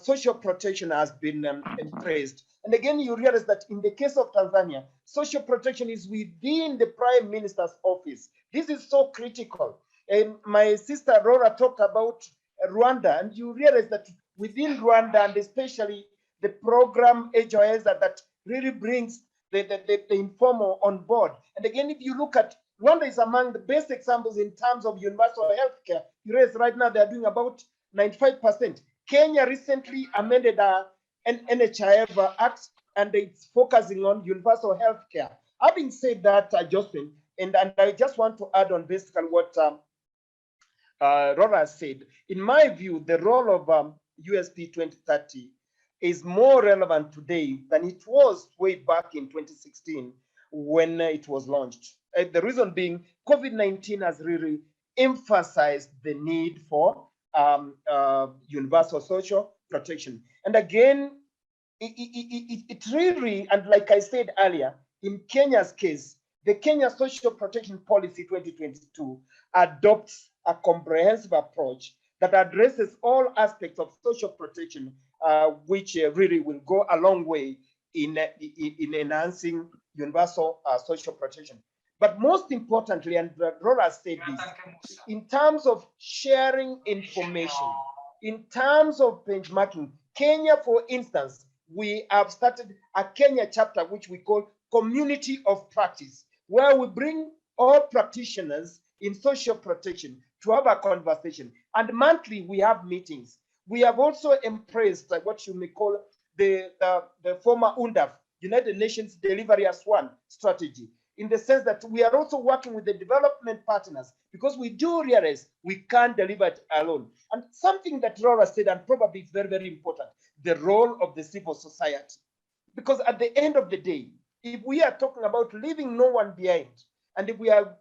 social protection has been embraced. And again, you realize that in the case of Tanzania, social protection is within the Prime Minister's office. This is so critical. And my sister Laura talked about Rwanda, and you realize that within Rwanda, and especially the program HOS that really brings the informal on board. And again, if you look at Rwanda is among the best examples in terms of universal healthcare. You realize right now they're doing about 95%. Kenya recently amended an NHIF Act, and it's focusing on universal healthcare. Having said that, Josephine, and I just want to add on basically what Rora said. In my view, the role of USP 2030 is more relevant today than it was way back in 2016 when it was launched. The reason being, COVID-19 has really emphasized the need for universal social protection. And again, it really, and like I said earlier, in Kenya's case, the Kenya Social Protection Policy 2022 adopts a comprehensive approach that addresses all aspects of social protection, which really will go a long way in enhancing universal social protection. But most importantly, and Rora said this, in terms of sharing information, in terms of benchmarking, Kenya, for instance, we have started a Kenya chapter, which we call Community of Practice, where we bring all practitioners in social protection to have a conversation. And monthly, we have meetings. We have also embraced what you may call the former UNDAF, United Nations Delivery as One strategy, in the sense that we are also working with the development partners, because we do realize we can't deliver it alone. And something that Laura said, and probably it's very, very important, the role of the civil society. Because at the end of the day, if we are talking about leaving no one behind, and if we are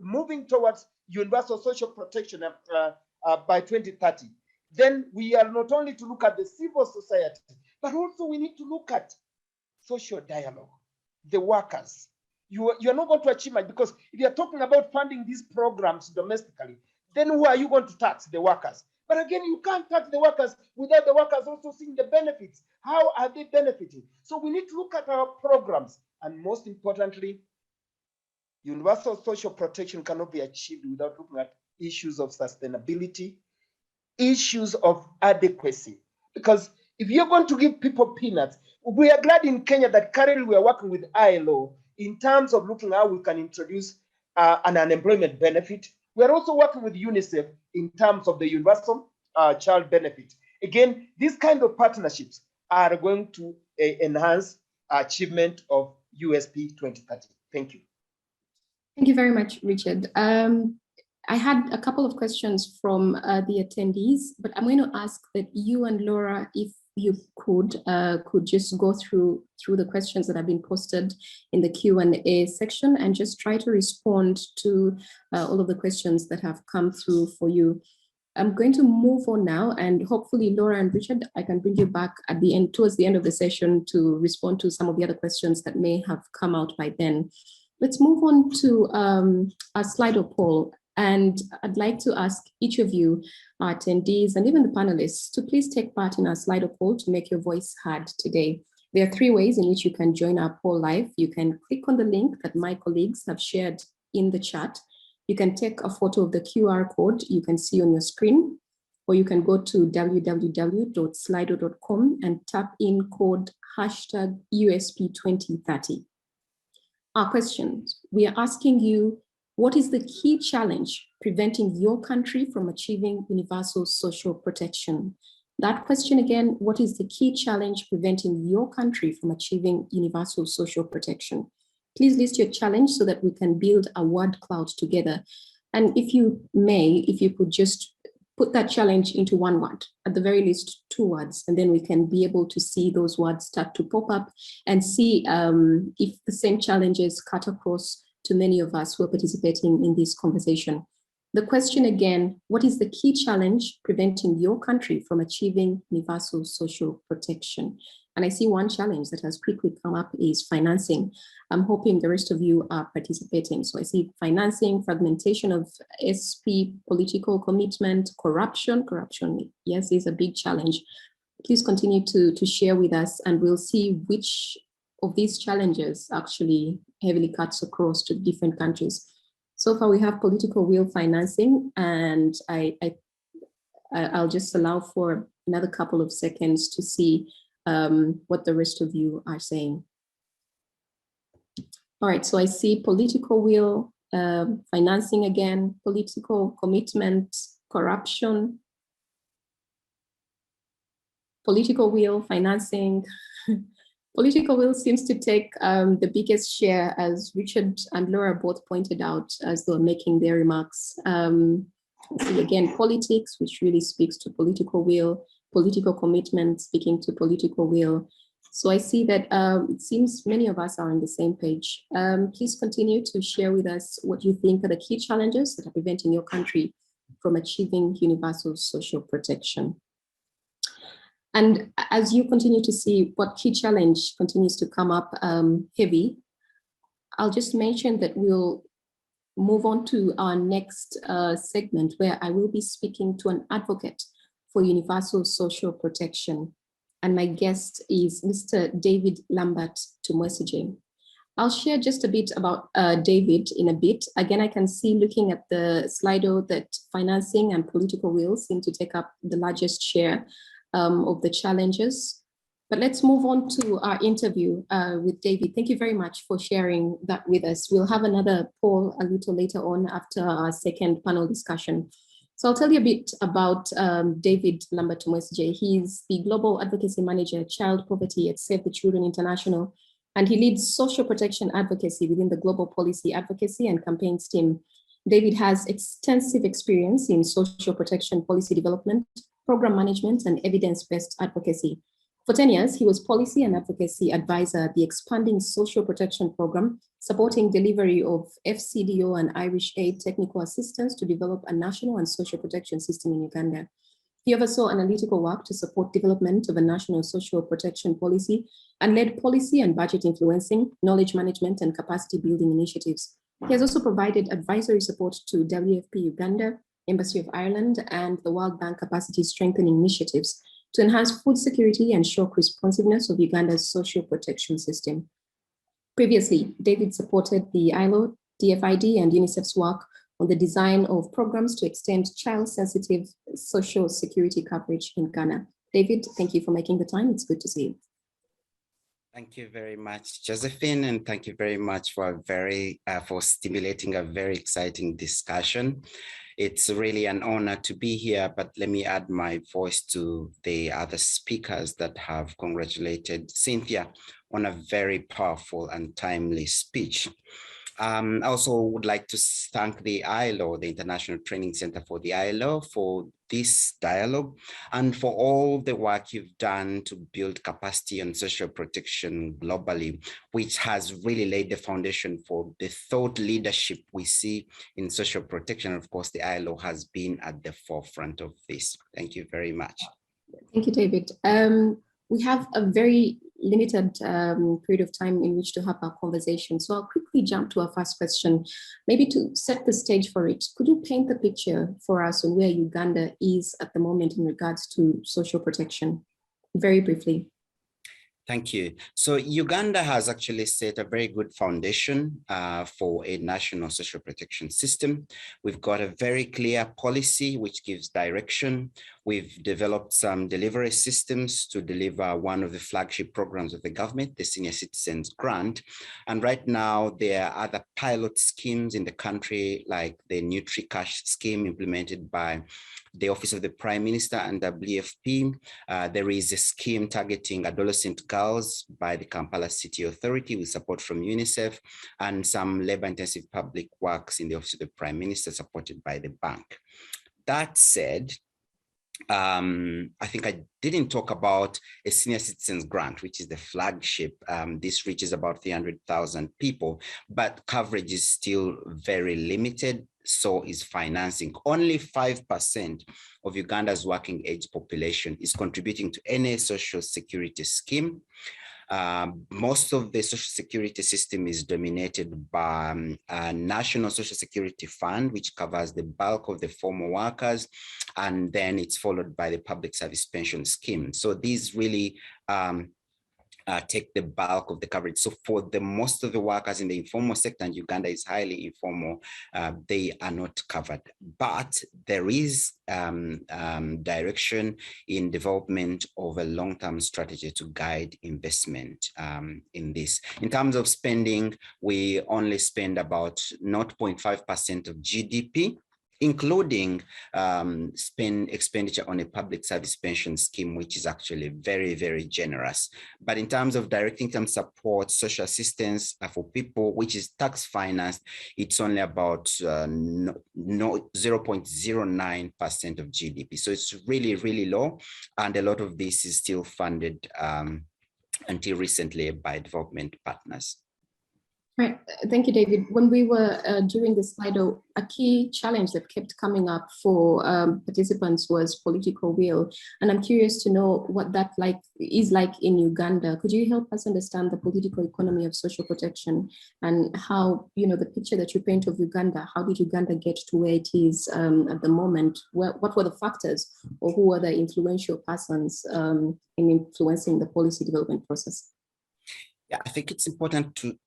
moving towards universal social protection by 2030, then we are not only to look at the civil society, But also we need to look at social dialogue, the workers. You're not going to achieve much, because if you're talking about funding these programs domestically, then who are you going to tax? The workers. But again, you can't tax the workers without the workers also seeing the benefits. How are they benefiting? So we need to look at our programs. And most importantly, universal social protection cannot be achieved without looking at issues of sustainability, issues of adequacy. Because if you're going to give people peanuts, we are glad in Kenya that currently we are working with ILO in terms of looking how we can introduce an unemployment benefit. We are also working with UNICEF in terms of the universal child benefit. Again, these kind of partnerships are going to enhance achievement of USP 2030. Thank you. Thank you very much, Richard. I had a couple of questions from the attendees, but I'm going to ask that you and Laura, if you could just go through the questions that have been posted in the Q&A section and just try to respond to all of the questions that have come through for you. I'm going to move on now, and hopefully Laura and Richard, I can bring you back at the end, towards the end of the session, to respond to some of the other questions that may have come out by then. Let's move on to our Slido poll. And I'd like to ask each of you, our attendees, and even the panelists, to please take part in our Slido poll to make your voice heard today. There are 3 ways in which you can join our poll live. You can click on the link that my colleagues have shared in the chat. You can take a photo of the QR code you can see on your screen, or you can go to www.slido.com and tap in code #USP2030. Our questions, we are asking you, what is the key challenge preventing your country from achieving universal social protection? That question again, what is the key challenge preventing your country from achieving universal social protection? Please list your challenge so that we can build a word cloud together. And if you may, if you could just put that challenge into one word, at the very least 2 words, and then we can be able to see those words start to pop up and see if the same challenges cut across to many of us who are participating in this conversation. The question again, what is the key challenge preventing your country from achieving universal social protection? And I see one challenge that has quickly come up is financing. I'm hoping the rest of you are participating. So I see financing, fragmentation of SP, political commitment, corruption. Corruption, yes, is a big challenge. Please continue to share with us, and we'll see which of these challenges actually heavily cuts across to different countries. So far we have political will, financing, and I'll just allow for another couple of seconds to see what the rest of you are saying. All right, so I see political will, financing again, political commitment, corruption, political will, financing. Political will seems to take the biggest share, as Richard and Laura both pointed out as they were making their remarks. See again, politics, which really speaks to political will, political commitment, speaking to political will. So I see that it seems many of us are on the same page. Please continue to share with us what you think are the key challenges that are preventing your country from achieving universal social protection. And as you continue to see what key challenge continues to come up heavy, I'll just mention that we'll move on to our next segment, where I will be speaking to an advocate for universal social protection. And my guest is Mr. David Lambert Tumwesije. I'll share just a bit about David in a bit. Again, I can see, looking at the Slido, that financing and political will seem to take up the largest share of the challenges. But let's move on to our interview with David. Thank you very much for sharing that with us. We'll have another poll a little later on after our second panel discussion. So I'll tell you a bit about David Lambert Tumwesije. He's the Global Advocacy Manager, Child Poverty at Save the Children International, and he leads social protection advocacy within the Global Policy Advocacy and Campaigns team. David has extensive experience in social protection policy development, program management, and evidence-based advocacy. For 10 years, he was policy and advocacy advisor at the expanding social protection program, supporting delivery of FCDO and Irish Aid technical assistance to develop a national and social protection system in Uganda. He oversaw analytical work to support development of a national social protection policy and led policy and budget influencing, knowledge management, and capacity building initiatives. He has also provided advisory support to WFP Uganda, Embassy of Ireland, and the World Bank capacity strengthening initiatives to enhance food security and shock responsiveness of Uganda's social protection system. Previously, David supported the ILO, DFID, and UNICEF's work on the design of programs to extend child-sensitive social security coverage in Ghana. David, thank you for making the time. It's good to see you. Thank you very much, Josephine, and thank you very much for for stimulating a very exciting discussion. It's really an honor to be here, but let me add my voice to the other speakers that have congratulated Cynthia on a very powerful and timely speech. I also would like to thank the ILO, the International Training Center for the ILO, for this dialogue and for all the work you've done to build capacity on social protection globally, which has really laid the foundation for the thought leadership we see in social protection. Of course, the ILO has been at the forefront of this. Thank you very much. Thank you, David. We have a very limited period of time in which to have our conversation. So I'll quickly jump to our first question. Maybe to set the stage for it, could you paint the picture for us on where Uganda is at the moment in regards to social protection? Very briefly. Thank you. So Uganda has actually set a very good foundation for a national social protection system. We've got a very clear policy which gives direction. We've developed some delivery systems to deliver one of the flagship programs of the government, the Senior Citizens Grant. And right now there are other pilot schemes in the country, like the NutriCash scheme implemented by the Office of the Prime Minister and WFP. There is a scheme targeting adolescent girls by the Kampala City Authority with support from UNICEF, and some labor-intensive public works in the Office of the Prime Minister supported by the bank. That said, I think I didn't talk about a Senior Citizens Grant, which is the flagship. This reaches about 300,000 people, but coverage is still very limited. So is financing. Only 5% of Uganda's working age population is contributing to any social security scheme. Most of the social security system is dominated by a national social security fund, which covers the bulk of the former workers, and then it's followed by the public service pension scheme. So these really take the bulk of the coverage. So for the most of the workers in the informal sector, and Uganda is highly informal, they are not covered. But there is direction in development of a long-term strategy to guide investment in this. In terms of spending, we only spend about 0.5% of GDP, including expenditure on a public service pension scheme, which is actually very, very generous. But in terms of direct income support, social assistance for people, which is tax financed, it's only about 0.09% of GDP. So it's really, really low. And a lot of this is still funded until recently by development partners. Right. Thank you, David. When we were doing the Slido, a key challenge that kept coming up for participants was political will. And I'm curious to know what that is like in Uganda. Could you help us understand the political economy of social protection and how, the picture that you paint of Uganda, how did Uganda get to where it is at the moment? What were the factors, or who were the influential persons in influencing the policy development process? Yeah, I think it's important to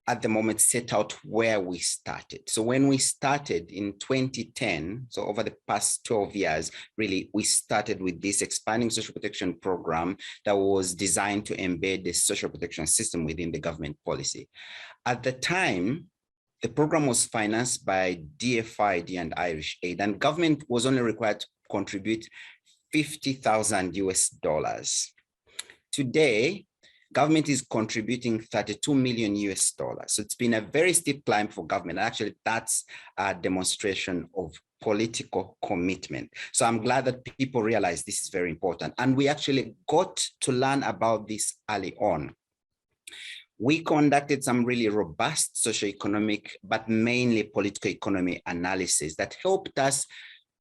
at the moment set out where we started. So when we started in 2010, so over the past 12 years, really, we started with this expanding social protection program that was designed to embed the social protection system within the government policy. At the time, the program was financed by DFID and Irish Aid, and government was only required to contribute $50,000. Today, government is contributing $32 million. So it's been a very steep climb for government. Actually, that's a demonstration of political commitment. So I'm glad that people realize this is very important. And we actually got to learn about this early on. We conducted some really robust socioeconomic, but mainly political economy analysis that helped us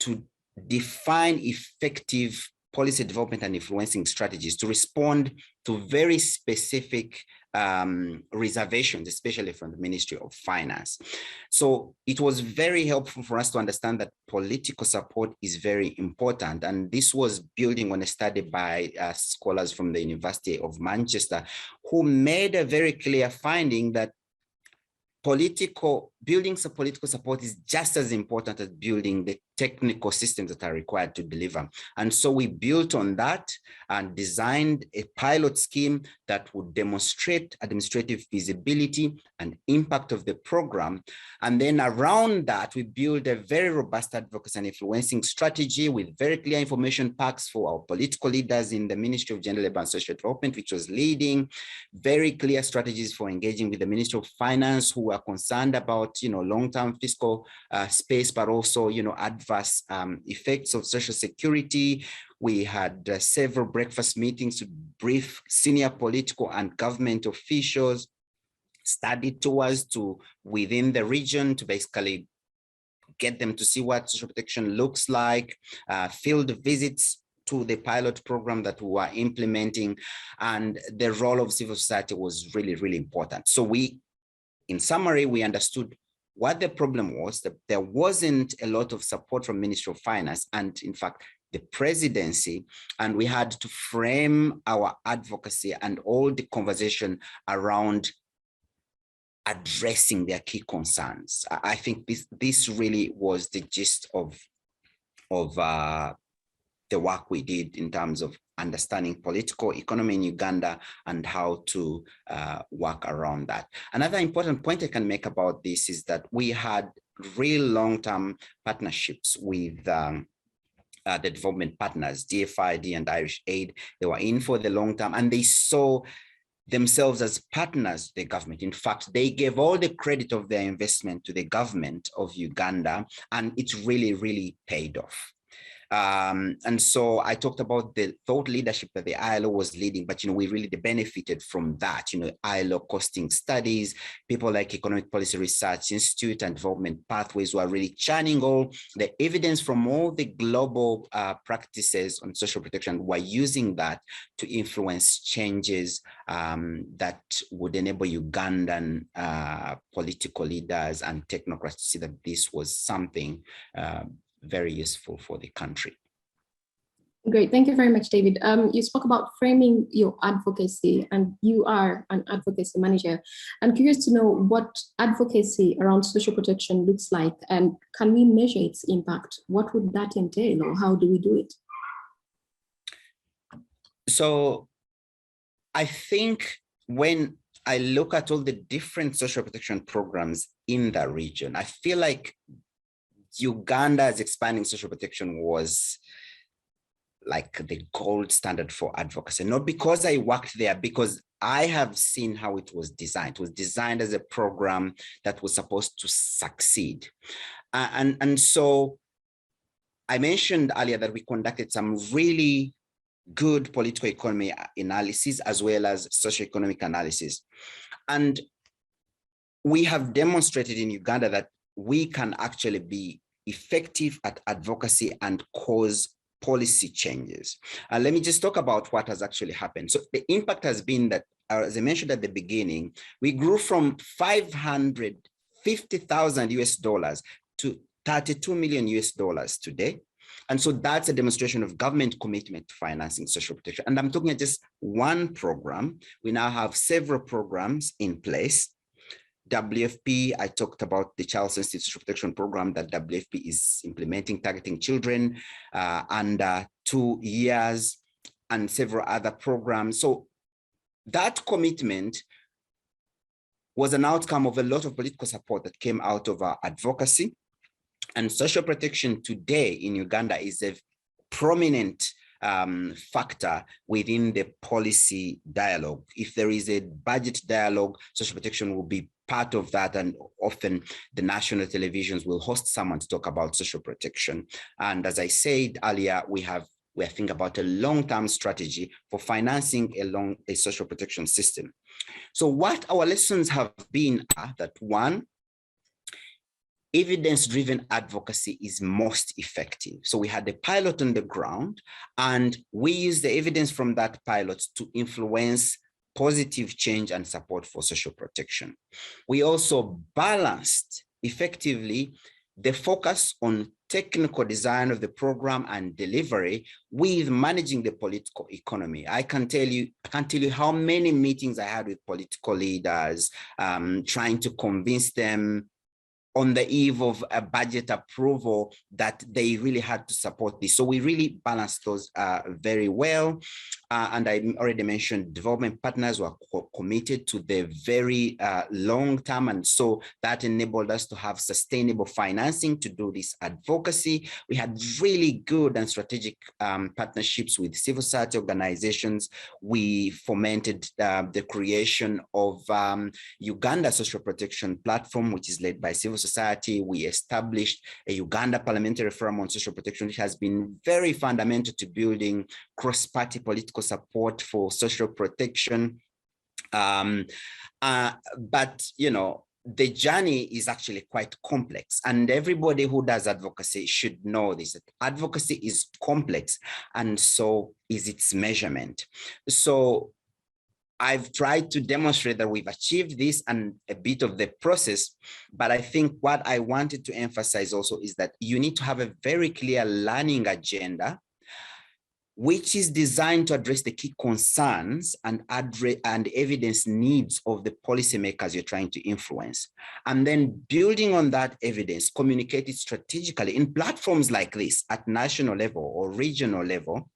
to define effective policy development and influencing strategies to respond to very specific reservations, especially from the Ministry of Finance. So it was very helpful for us to understand that political support is very important. And this was building on a study by scholars from the University of Manchester, who made a very clear finding that building some political support is just as important as building the technical systems that are required to deliver. And so we built on that and designed a pilot scheme that would demonstrate administrative feasibility and impact of the program. And then around that, we built a very robust advocacy and influencing strategy with very clear information packs for our political leaders in the Ministry of Gender, Labour and Social Development, which was leading, very clear strategies for engaging with the Ministry of Finance, who are concerned about, long-term fiscal space, but also, adverse effects of social security. We had several breakfast meetings to brief senior political and government officials, study tours within the region to basically get them to see what social protection looks like, field visits to the pilot program that we were implementing, and the role of civil society was really, really important. So in summary, we understood what the problem was, that there wasn't a lot of support from Ministry of Finance and, in fact, the presidency, and we had to frame our advocacy and all the conversation around addressing their key concerns. I think this really was the gist of the work we did in terms of understanding political economy in Uganda and how to work around that. Another important point I can make about this is that we had real long-term partnerships with the development partners, DFID and Irish Aid. They were in for the long term and they saw themselves as partners to the government. In fact, they gave all the credit of their investment to the government of Uganda, and it really, really paid off. And so I talked about the thought leadership that the ILO was leading, but we really benefited from that. ILO costing studies, people like Economic Policy Research Institute and Development Pathways were really churning all the evidence from all the global practices on social protection. Were using that to influence changes that would enable Ugandan political leaders and technocrats to see that this was something very useful for the country. Great, thank you very much, David. You spoke about framing your advocacy, and you are an advocacy manager. I'm curious to know what advocacy around social protection looks like, and can we measure its impact? What would that entail, or how do we do it? So I think when I look at all the different social protection programs in the region, I feel like Uganda's expanding social protection was like the gold standard for advocacy, not because I worked there, because I have seen how it was designed. It was designed as a program that was supposed to succeed. And so I mentioned earlier that we conducted some really good political economy analysis as well as socioeconomic analysis. And we have demonstrated in Uganda that we can actually be effective at advocacy and cause policy changes. Let me just talk about what has actually happened. So the impact has been that, as I mentioned at the beginning, we grew from $550,000 US to 32 million US dollars today. And so that's a demonstration of government commitment to financing social protection. And I'm talking about just one program. We now have several programs in place. WFP, I talked about the Child Sensitive Social Protection Program that WFP is implementing, targeting children under 2 years, and several other programs. So that commitment was an outcome of a lot of political support that came out of our advocacy. And social protection today in Uganda is a prominent factor within the policy dialogue. If there is a budget dialogue, social protection will be part of that, and often the national televisions will host someone to talk about social protection. And as I said earlier, we're thinking about a long-term strategy for financing a social protection system. So what our lessons have been are that, one, evidence-driven advocacy is most effective. So we had a pilot on the ground, and we used the evidence from that pilot to influence positive change and support for social protection. We also balanced effectively the focus on technical design of the program and delivery with managing the political economy. I can't tell you how many meetings I had with political leaders, trying to convince them on the eve of a budget approval that they really had to support this. So we really balanced those very well. And I already mentioned development partners were committed to the very long term. And so that enabled us to have sustainable financing to do this advocacy. We had really good and strategic partnerships with civil society organizations. We fomented the creation of Uganda Social Protection Platform, which is led by civil society. We established a Uganda Parliamentary Forum on Social Protection, which has been very fundamental to building cross-party political support for social protection. But, you know, the journey is actually quite complex, and everybody who does advocacy should know this, that advocacy is complex, and so is its measurement. So I've tried to demonstrate that we've achieved this and a bit of the process, but I think what I wanted to emphasize also is that you need to have a very clear learning agenda, which is designed to address the key concerns and evidence needs of the policymakers you're trying to influence. And then building on that evidence, communicate it strategically in platforms like this at national level or regional level.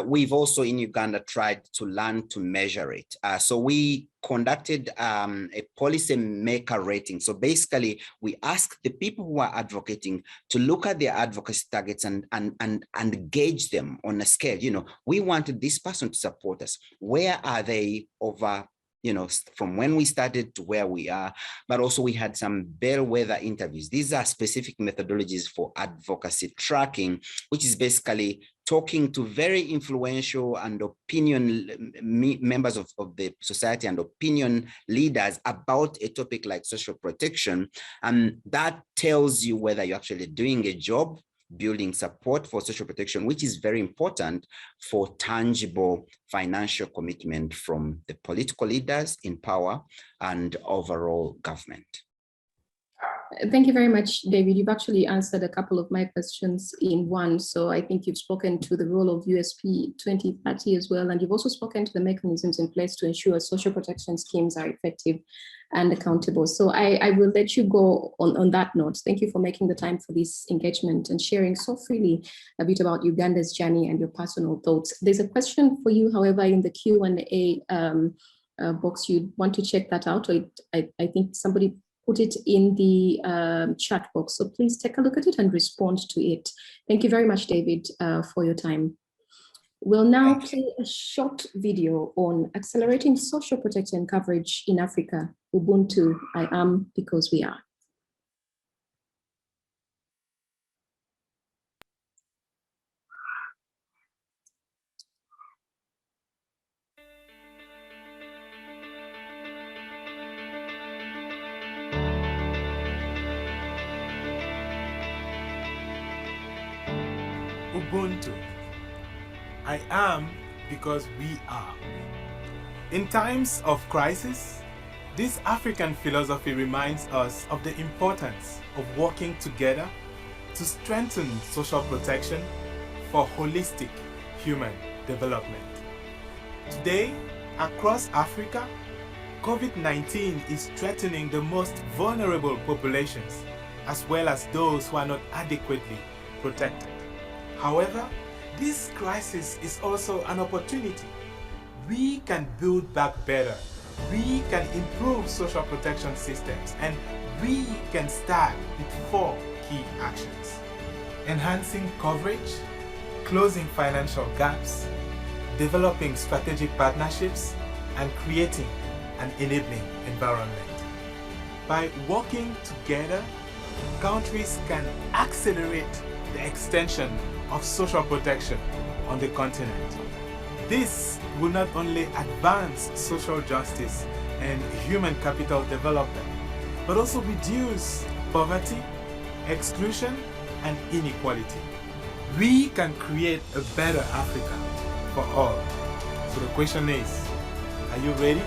We've also in Uganda tried to learn to measure it. So we conducted a policy maker rating. So basically, we asked the people who are advocating to look at their advocacy targets and gauge them on a scale. You know, we wanted this person to support us. Where are they over, you know, from when we started to where we are? But also we had some bellwether interviews. These are specific methodologies for advocacy tracking, which is basically talking to very influential and opinion members of the society and opinion leaders about a topic like social protection. And that tells you whether you're actually doing a job building support for social protection, which is very important for tangible financial commitment from the political leaders in power and overall government. Thank you very much, David. You've actually answered a couple of my questions in one. So I think you've spoken to the role of USP 2030 as well, and you've also spoken to the mechanisms in place to ensure social protection schemes are effective and accountable. So I will let you go on that note. Thank you for making the time for this engagement and sharing so freely a bit about Uganda's journey and your personal thoughts. There's a question for you, however, in the Q&A box. You want to check that out, or I think somebody put it in the chat box. So please take a look at it and respond to it. Thank you very much, David, for your time. We'll now play a short video on accelerating social protection coverage in Africa. Ubuntu, I am because we are. Ubuntu. I am because we are. In times of crisis, this African philosophy reminds us of the importance of working together to strengthen social protection for holistic human development. Today, across Africa, COVID-19 is threatening the most vulnerable populations, as well as those who are not adequately protected. However, this crisis is also an opportunity. We can build back better. We can improve social protection systems, and we can start with 4 key actions: enhancing coverage, closing financial gaps, developing strategic partnerships, and creating an enabling environment. By working together, countries can accelerate the extension of social protection on the continent. This will not only advance social justice and human capital development, but also reduce poverty, exclusion, and inequality. We can create a better Africa for all. So the question is, are you ready?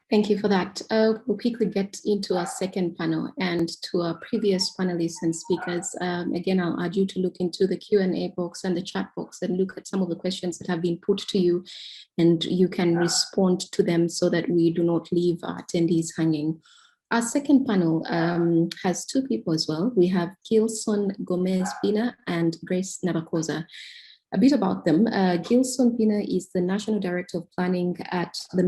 Thank you for that. We'll quickly get into our second panel and to our previous panelists and speakers. Again, I'll urge you to look into the Q&A box and the chat box and look at some of the questions that have been put to you, and you can respond to them so that we do not leave our attendees hanging. Our second panel has two people as well. We have Gilson Gomez-Bina and Grace Nabakoza. A bit about them. Gilson Bina is the National Director of Planning at the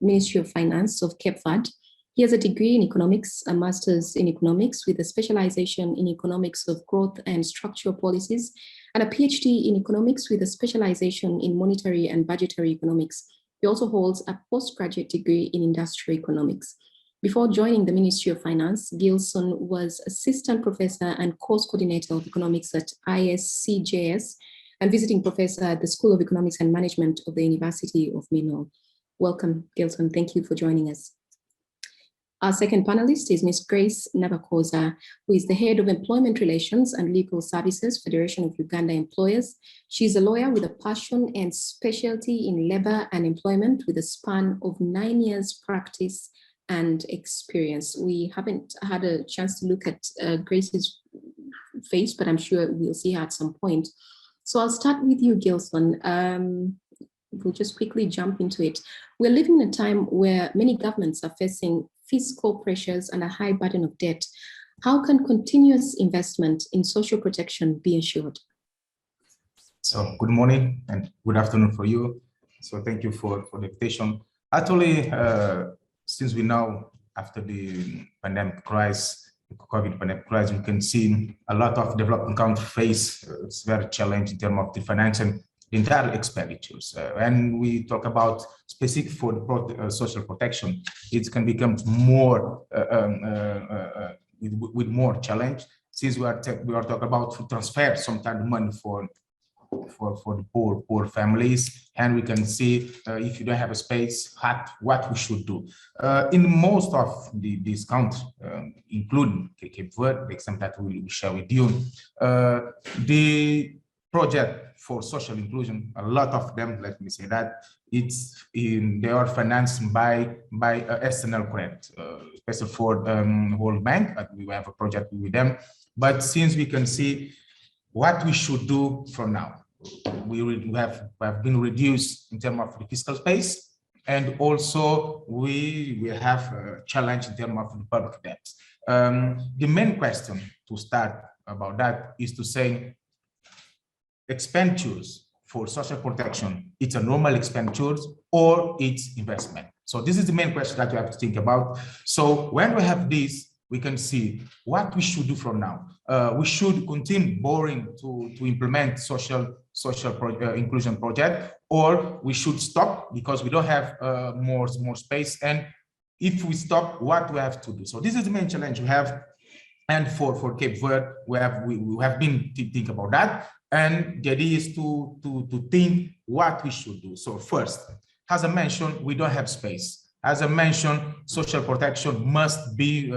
Ministry of Finance of Cape Verde. He has a degree in economics, a master's in economics with a specialization in economics of growth and structural policies, and a PhD in economics with a specialization in monetary and budgetary economics. He also holds a postgraduate degree in industrial economics. Before joining the Ministry of Finance, Gilson was assistant professor and course coordinator of economics at ISCJS, and visiting professor at the School of Economics and Management of the University of Minot. Welcome, Gilson. Thank you for joining us. Our second panelist is Ms. Grace Nabakoza, who is the Head of Employment Relations and Legal Services, Federation of Uganda Employers. She's a lawyer with a passion and specialty in labor and employment with a span of 9 years practice and experience. We haven't had a chance to look at Grace's face, but I'm sure we'll see her at some point. So I'll start with you, Gilson. We'll just quickly jump into it. We're living in a time where many governments are facing fiscal pressures and a high burden of debt. How can continuous investment in social protection be ensured? So good morning and good afternoon for you. So thank you for the invitation. Actually, since we know after the pandemic crisis, COVID pandemic crisis, we can see a lot of developing countries face it's very challenging in terms of the financial entire expenditures. When we talk about specific for the social protection, it can become more with more challenge, since we are talking about to transfer some kind of money for the poor families, and we can see if you don't have a space, what we should do. In most of these countries, including Cape Verde, the example that we will share with you, the project for social inclusion, a lot of them, let me say that, they are financed by external credit, especially for World Bank, but we have a project with them. But since we can see what we should do from now, we have been reduced in terms of the fiscal space, and also we have a challenge in terms of the public debt. The main question to start about that is to say expenditures for social protection, it's a normal expenditures or it's investment. So this is the main question that you have to think about. So when we have this, we can see what we should do from now. We should continue borrowing to implement social inclusion project, or we should stop because we don't have more space. And if we stop, what we have to do? So this is the main challenge we have. And for Cape Verde, we have been thinking about that. And the idea is to think what we should do. So first, as I mentioned, we don't have space. As I mentioned, social protection must be,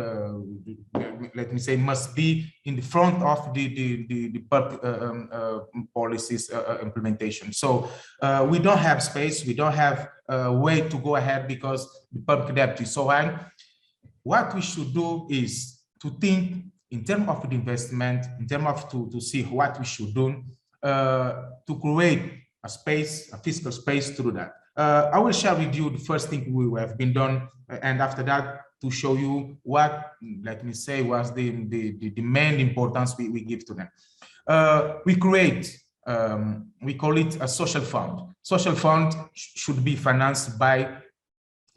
let me say, must be in the front of the policies implementation. So we don't have space. We don't have a way to go ahead because the public debt is so high. What we should do is to think in terms of the investment, in terms of to see what we should do to create a space, a fiscal space to do that. I will share with you the first thing we have been done, and after that to show you what, let me say, was the main importance we give to them. We create, we call it a social fund. Social fund should be financed by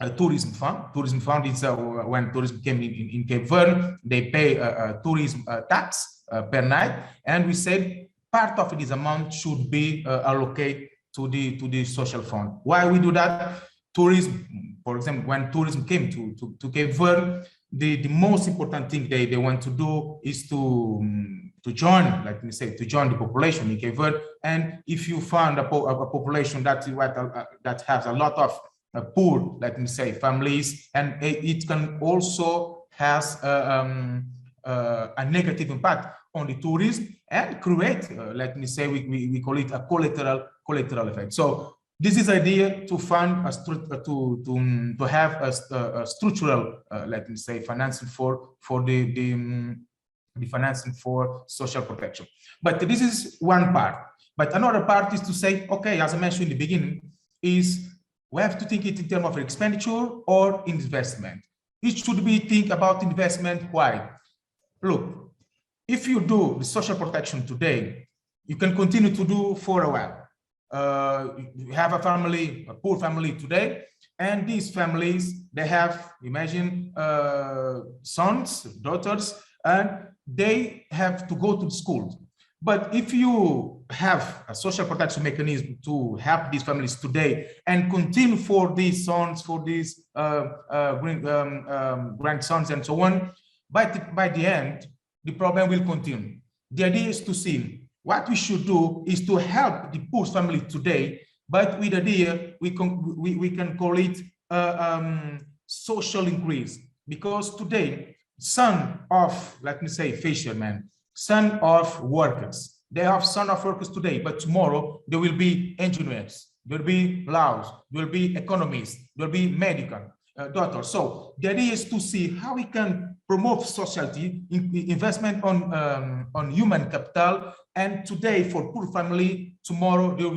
a tourism fund. Tourism fund is when tourism came in Cape Verde, they pay a tourism tax per night, and we said part of this amount should be allocated to the social fund. Why we do that? tourism, for example, when tourism came to Cape Verde, the most important thing they want to do is to join, like we say, to join the population in Cape Verde. And if you find a population that has a lot of poor, let me say, families, and it can also has a negative impact on the tourism and create, let me say, we call it a collateral effect. So this is idea to fund to have a structural, let me say, financing for the financing for social protection. But this is one part. But another part is to say, okay, as I mentioned in the beginning, is we have to think it in terms of expenditure or investment. It should be think about investment. Why? Look, if you do the social protection today, you can continue to do for a while. You have a family, a poor family today, and these families, they have, imagine, sons, daughters, and they have to go to school. But if you have a social protection mechanism to help these families today and continue for these sons, for these grandsons and so on, by the end, the problem will continue. The idea is to see what we should do is to help the poor family today, but with the idea we can call it social increase, because today, son of, let me say, fishermen, son of workers, they have son of workers today, but tomorrow there will be engineers, there will be laws, there will be economists, there will be medical doctors. So the idea is to see how we can promote society, investment on human capital, and today for poor family, tomorrow there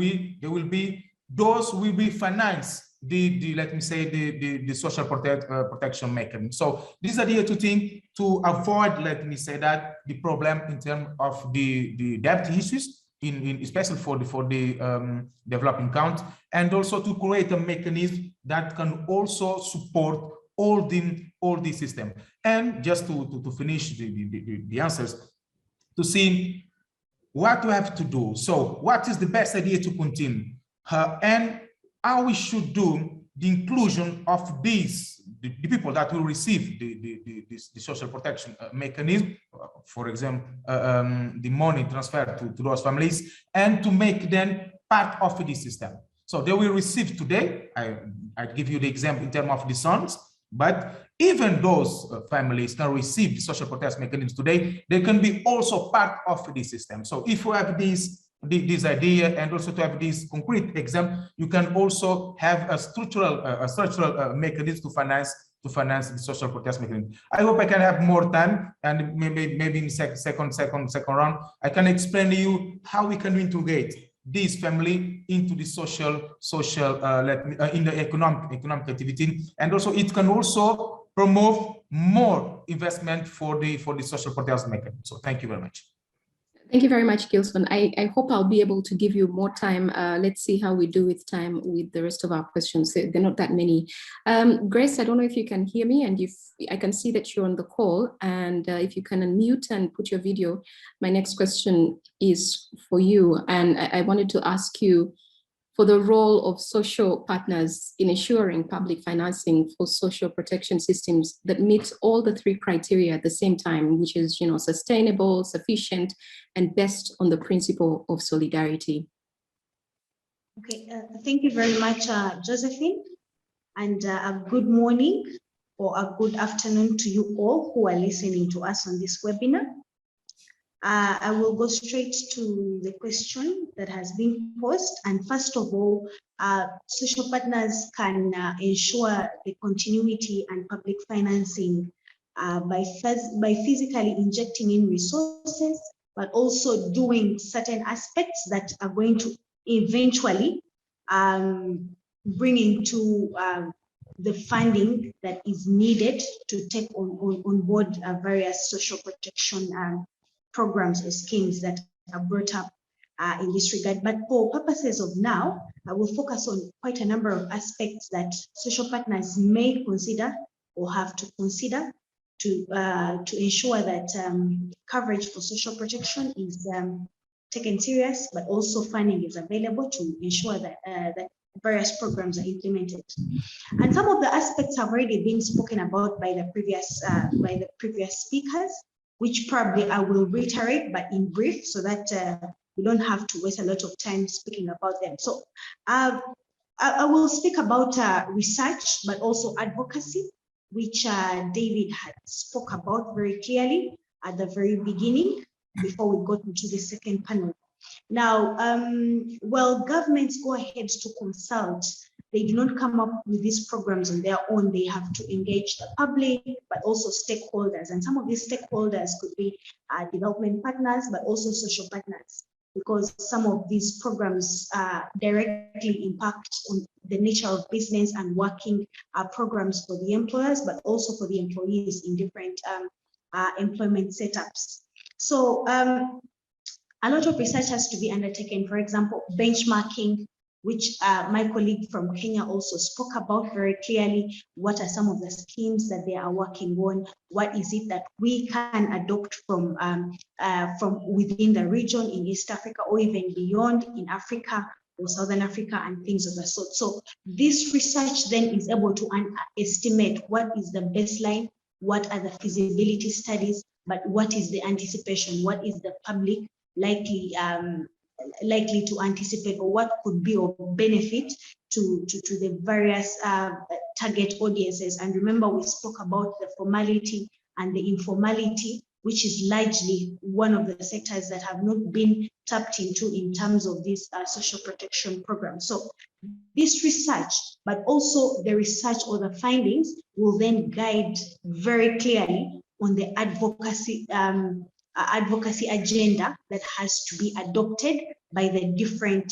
will be those will be financed the let me say the social protection mechanism. So this idea to think to avoid, let me say, that the problem in terms of the debt issues in especially for the developing countries, and also to create a mechanism that can also support all the system. And just to finish the answers, to see what we have to do. So what is the best idea to continue, and how we should do the inclusion of these the people that will receive the social protection mechanism, for example, the money transferred to those families, and to make them part of the system. So they will receive today. I give you the example in terms of the sons, but even those families can receive the social protection mechanisms today, they can be also part of the system. So if you have this idea, and also to have this concrete example, you can also have a structural mechanism to finance the social protection mechanism. I hope I can have more time, and maybe in second round I can explain to you how we can integrate this family into the social in the economic activity, and also it can also promote more investment for the social protection mechanism. So thank you very much. Thank you very much, Gilson. I hope I'll be able to give you more time. Let's see how we do with time with the rest of our questions. They're not that many. Grace, I don't know if you can hear me, and if I can see that you're on the call, and if you can unmute and put your video. My next question is for you, and I wanted to ask you for the role of social partners in ensuring public financing for social protection systems that meet all the three criteria at the same time, which is, sustainable, sufficient, and based on the principle of solidarity. Okay, thank you very much, Josephine, and a good morning or a good afternoon to you all who are listening to us on this webinar. I will go straight to the question that has been posed. And first of all, social partners can ensure the continuity and public financing by physically injecting in resources, but also doing certain aspects that are going to eventually bring into the funding that is needed to take on board various social protection programs or schemes that are brought up in this regard. But for purposes of now, I will focus on quite a number of aspects that social partners may consider or have to consider to ensure that coverage for social protection is taken serious, but also funding is available to ensure that that various programs are implemented. And some of the aspects have already been spoken about by the previous speakers, which probably I will reiterate, but in brief, so that we don't have to waste a lot of time speaking about them. So I will speak about research, but also advocacy, which David had spoke about very clearly at the very beginning before we got into the second panel. Now, well, governments go ahead to consult. They do not come up with these programs on their own. They have to engage the public, but also stakeholders. And some of these stakeholders could be development partners, but also social partners, because some of these programs directly impact on the nature of business and working programs for the employers, but also for the employees in different employment setups. So a lot of research has to be undertaken. For example, benchmarking, which my colleague from Kenya also spoke about very clearly. What are some of the schemes that they are working on? What is it that we can adopt from within the region in East Africa or even beyond in Africa or Southern Africa and things of the sort. So this research then is able to estimate what is the baseline, what are the feasibility studies, but what is the anticipation, what is the public likely to anticipate, or what could be of benefit to the various target audiences. And remember, we spoke about the formality and the informality, which is largely one of the sectors that have not been tapped into in terms of this social protection program. So this research, but also the research or the findings, will then guide very clearly on the advocacy agenda that has to be adopted by the different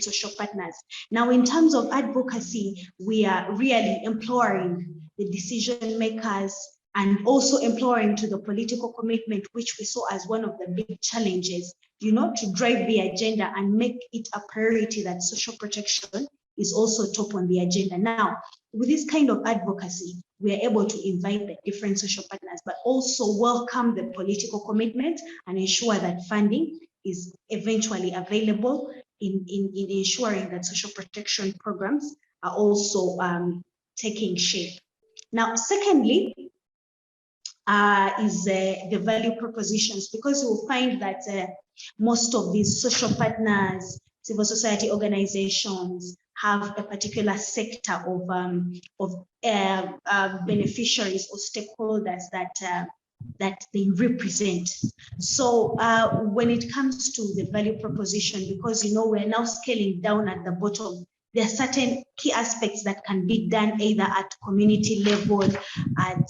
social partners. Now, in terms of advocacy, we are really imploring the decision makers and also imploring to the political commitment, which we saw as one of the big challenges, to drive the agenda and make it a priority that social protection is also top on the agenda. Now, with this kind of advocacy, we are able to invite the different social partners, but also welcome the political commitment and ensure that funding is eventually available in ensuring that social protection programs are also taking shape. Now, secondly, is the value propositions, because you'll find that most of these social partners, civil society organizations, have a particular sector of beneficiaries or stakeholders that they represent. So when it comes to the value proposition, because we're now scaling down at the bottom, there are certain key aspects that can be done either at community level, at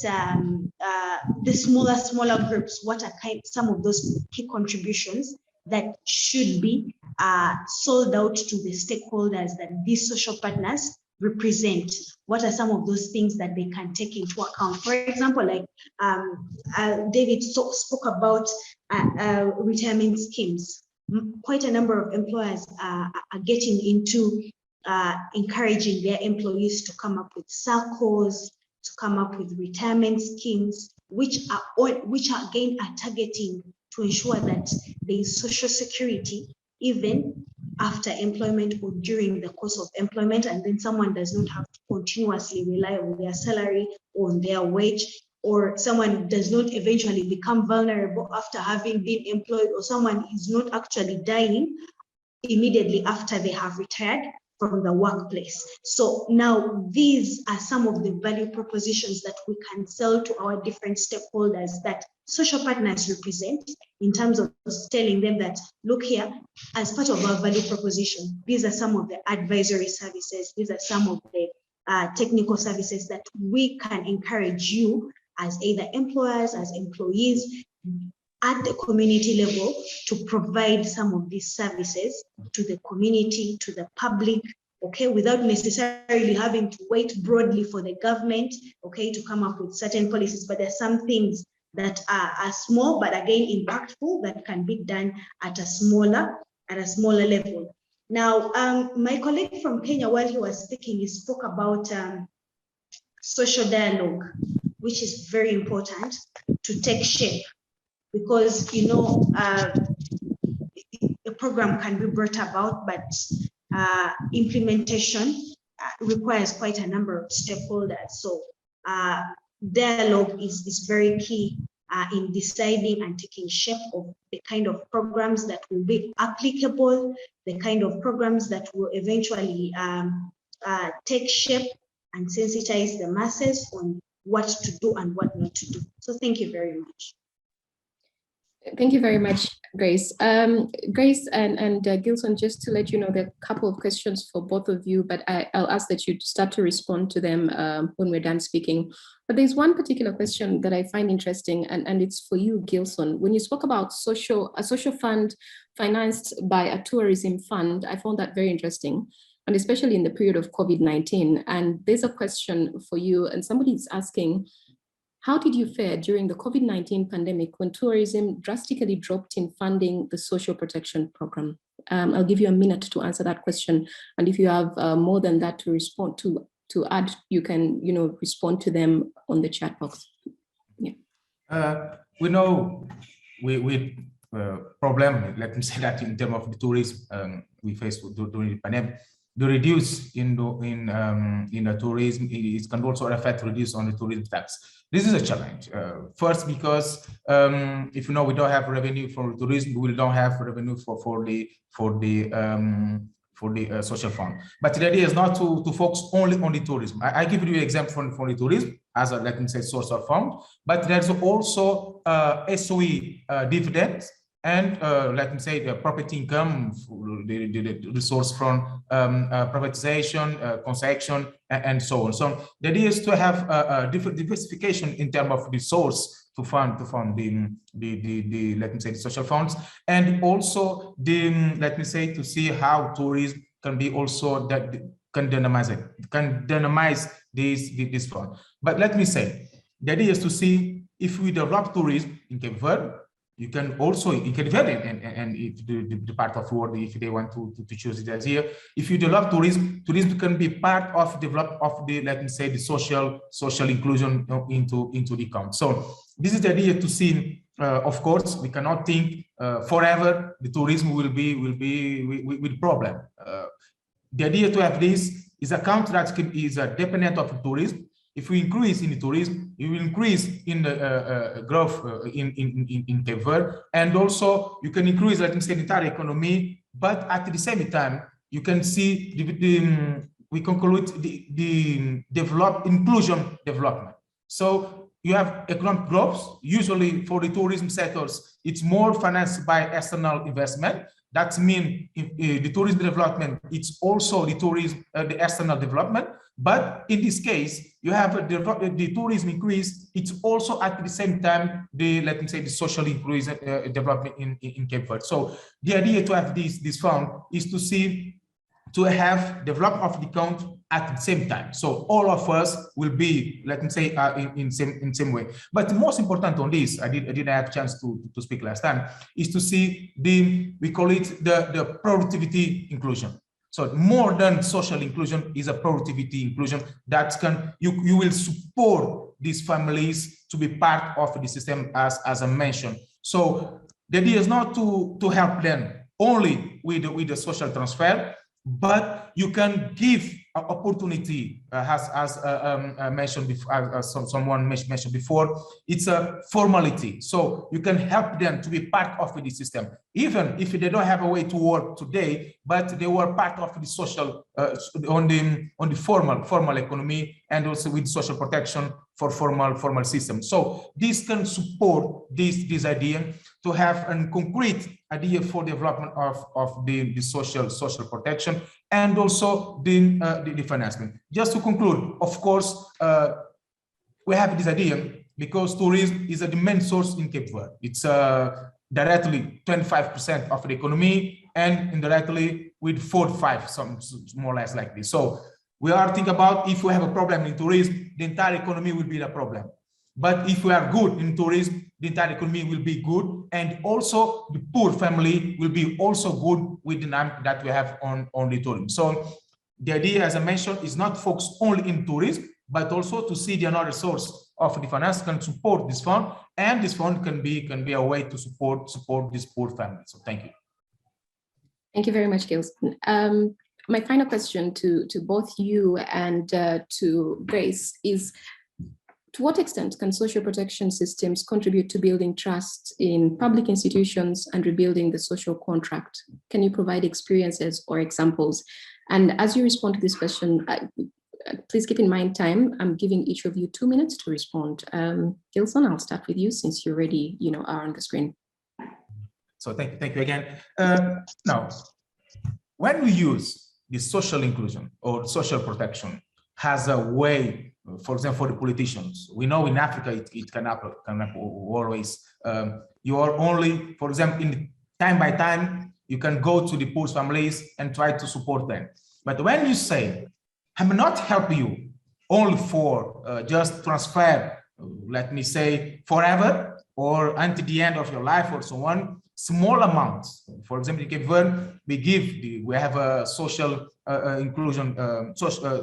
the smaller groups. What are some of those key contributions that should be sold out to the stakeholders that these social partners represent? What are some of those things that they can take into account? For example, like David spoke about retirement schemes. Quite a number of employers are getting into encouraging their employees to come up with circles, to come up with retirement schemes, which again are targeting to ensure that there is social security even after employment or during the course of employment, and then someone does not have to continuously rely on their salary or on their wage, or someone does not eventually become vulnerable after having been employed, or someone is not actually dying immediately after they have retired from the workplace. So now these are some of the value propositions that we can sell to our different stakeholders that social partners represent, in terms of telling them that, look here, as part of our value proposition, these are some of the advisory services, these are some of the technical services that we can encourage you as either employers, as employees, at the community level, to provide some of these services to the community, to the public, okay, without necessarily having to wait broadly for the government, okay, to come up with certain policies. But there's some things that are small, but again impactful, that can be done at a smaller level. Now, my colleague from Kenya, while he was speaking, he spoke about social dialogue, which is very important to take shape, because a program can be brought about, but implementation requires quite a number of stakeholders. So dialogue is very key in deciding and taking shape of the kind of programs that will be applicable, the kind of programs that will eventually take shape and sensitize the masses on what to do and what not to do. So thank you very much. Thank you very much, Grace. Grace and Gilson, just to let you know, there are a couple of questions for both of you, but I'll ask that you start to respond to them when we're done speaking. But there's one particular question that I find interesting, and it's for you, Gilson. When you spoke about a social fund financed by a tourism fund, I found that very interesting, and especially in the period of COVID-19. And there's a question for you, and somebody's asking, how did you fare during the COVID-19 pandemic when tourism drastically dropped in funding the social protection program? I'll give you a minute to answer that question. And if you have more than that to respond to add, you can respond to them on the chat box. Yeah. We know with problem, let me say that in terms of the tourism we faced during the pandemic, the reduce in the tourism, it can also affect reduce on the tourism tax. This is a challenge. First, because if you know we don't have revenue for tourism, we don't have revenue for the social fund. But the idea is not to focus only on the tourism. I give you an example for the tourism as a, let me say, source of fund, but there's also SOE dividends and let me say the property income, the resource from privatization, concession, and so on. So the idea is to have a different diversification in terms of the source to fund the let me say the social funds, and also let me say to see how tourism can be also that can dynamize this fund. But let me say the idea is to see if we develop tourism in Cape Verde. You can develop it, and if the part of the world, if they want to choose it as here, if you develop tourism can be part of the let me say the social inclusion into the account. So this is the idea to see. Of course, we cannot think forever the tourism will be problem. The idea to have this is a country that is dependent of tourism. If we increase in the tourism, you will increase in the growth in Cape Verde, and also you can increase, let me say, the entire economy. But at the same time, you can see we conclude the inclusion development. So you have economic growth. Usually for the tourism sectors, it's more financed by external investment. That means the tourism development, it's also the external development. But in this case, you have the tourism increase. It's also at the same time let me say the social increase development in Cape Verde. So the idea to have this fund is to have development of the country at the same time. So all of us will be, let me say, in same way. But the most important on this, I didn't have a chance to speak last time, is to see we call it the productivity inclusion. So more than social inclusion is a productivity inclusion that you will support these families to be part of the system as I mentioned. So the idea is not to help them only with the social transfer, but you can give an opportunity, as mentioned before, as someone mentioned before. It's a formality, so you can help them to be part of the system, even if they don't have a way to work today, but they were part of the social on the formal economy, and also with social protection for formal system. So this can support this idea to have a concrete idea for development of the social protection, and also the financing. Just to conclude, of course, we have this idea because tourism is the main source in Cape Verde. It's directly 25% of the economy, and indirectly with 45, some more or less like this. So we are thinking about if we have a problem in tourism, the entire economy will be the problem. But if we are good in tourism, the entire economy will be good, and also the poor family will be also good with the dynamic that we have on the tourism. So the idea, as I mentioned, is not focused only in tourism, but also to see the another source of the finance can support this fund, and this fund can be a way to support this poor family. So thank you. Thank you very much, Gilson. my final question to both you and to Grace is, to what extent can social protection systems contribute to building trust in public institutions and rebuilding the social contract? Can you provide experiences or examples? And as you respond to this question, please keep in mind time. I'm giving each of you 2 minutes to respond. Gilson, I'll start with you since you already are on the screen. So thank you again. Now, when we use the social inclusion or social protection as a way, for example, for the politicians, we know in Africa it can happen always. You are only, for example, in time by time, you can go to the poor families and try to support them. But when you say, I'm not helping you only for just transfer, let me say, forever or until the end of your life or so on, small amounts. For example, we have a social inclusion, social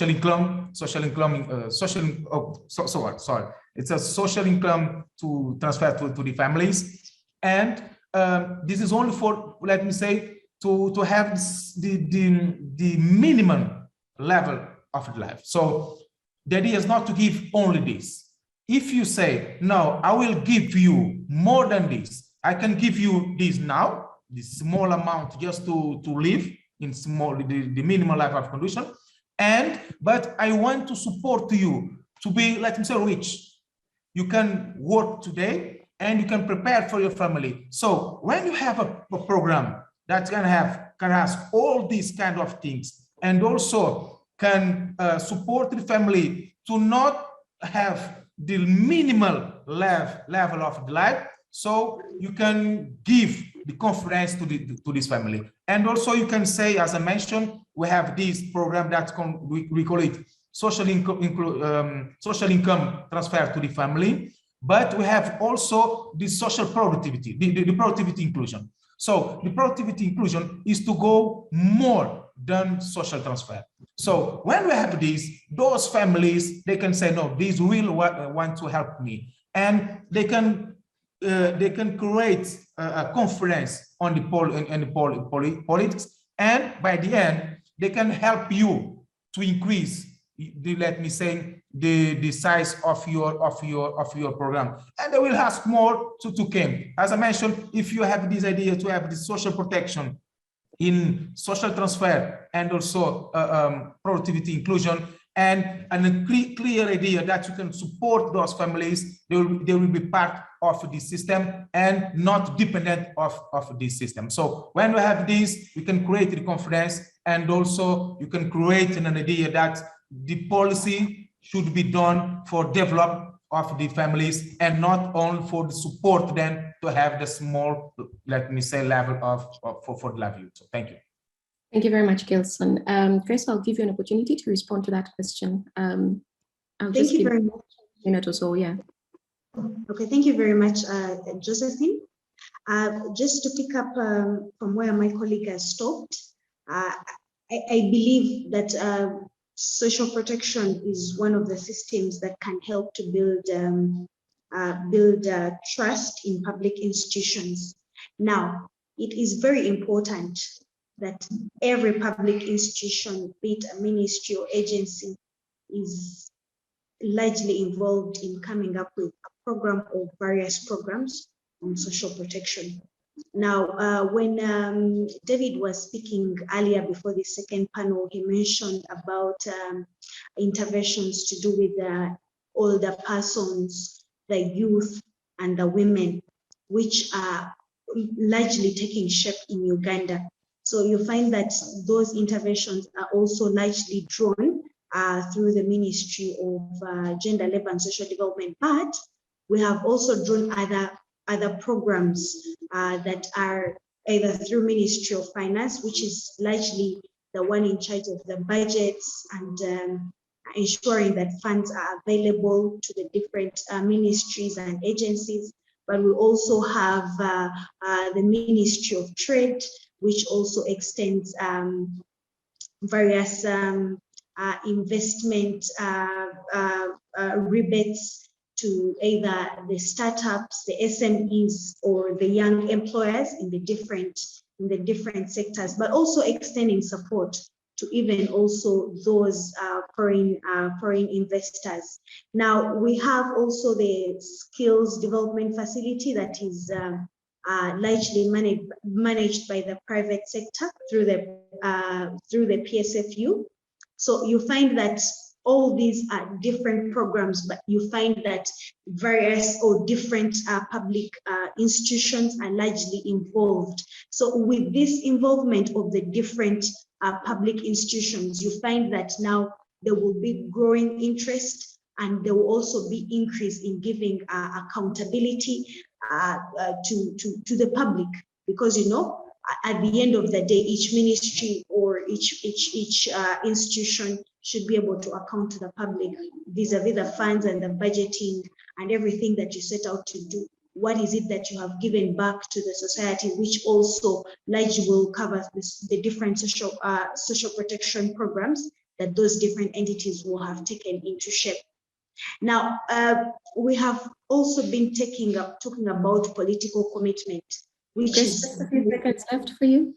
income. It's a social income to transfer to the families, and this is only for, let me say, to have the minimum level of life. So the idea is not to give only this. If you say, no, I will give you more than this, I can give you this now, this small amount just to live in the minimal life of condition, but I want to support you to be, let me say, rich. You can work today and you can prepare for your family. So when you have a program that can ask all these kind of things and also can support the family to not have the minimal level of life, so you can give the confidence to this family. And also you can say, as I mentioned, we have this program that we call it social income transfer to the family, but we have also the social productivity, the productivity inclusion. So the productivity inclusion is to go more than social transfer. So when we have those families, they can say, no, these will want to help me. And they can create a conference on the politics. And by the end, they can help you to increase let me say, the size of your program. And they will ask more to come. As I mentioned, if you have this idea to have the social protection in social transfer and also productivity inclusion, and a clear idea that you can support those families, they will be part of the system and not dependent of this system. So when we have this, we can create the confidence, and also you can create an idea that the policy should be done for development of the families and not only for the support them to have the small, let me say, level for the livelihood. So thank you. Thank you very much, Gilson. Grace, I'll give you an opportunity to respond to that question. I'll just give very much. A minute or so, yeah. Okay, thank you very much, Josephine. Just to pick up from where my colleague has stopped, I believe that social protection is one of the systems that can help to build trust in public institutions. Now, it is very important that every public institution, be it a ministry or agency, is largely involved in coming up with a program or various programs on social protection. Now, when David was speaking earlier before the second panel, he mentioned about interventions to do with the older persons, the youth, and the women, which are largely taking shape in Uganda. So you find that those interventions are also largely drawn through the Ministry of Gender, Labour and Social Development, but we have also drawn other programs that are either through Ministry of Finance, which is largely the one in charge of the budgets and ensuring that funds are available to the different ministries and agencies. But we also have the Ministry of Trade, which also extends various investment rebates to either the startups, the SMEs, or the young employers in the different in the different sectors, but also extending support to even also those foreign investors. Now, we have also the skills development facility that is largely managed by the private sector through the PSFU. So you find that all these are different programs, but you find that various or different public institutions are largely involved. So with this involvement of the different public institutions, you find that now there will be growing interest, and there will also be increase in giving accountability to the public, because at the end of the day, each ministry or each institution should be able to account to the public vis-a-vis the funds and the budgeting and everything that you set out to do. What is it that you have given back to the society, which also largely will cover the different social protection programs that those different entities will have taken into shape. Now, we have also been talking about political commitment, which is just a few seconds left for you.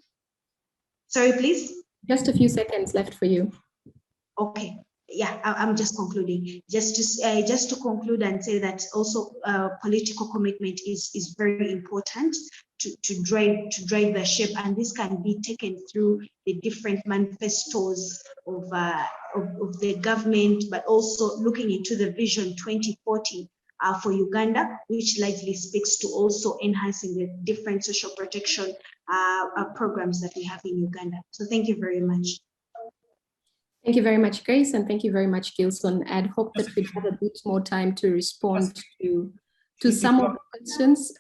Sorry, please. Just a few seconds left for you. Okay. Yeah, I'm just concluding. Just to conclude and say that also political commitment is very important to drive the ship, and this can be taken through the different manifestos of the government, but also looking into the Vision 2040 for Uganda, which largely speaks to also enhancing the different social protection programs that we have in Uganda. So thank you very much. Thank you very much, Grace, and thank you very much, Gilson. I'd hope that we have a bit more time to respond to some of the questions.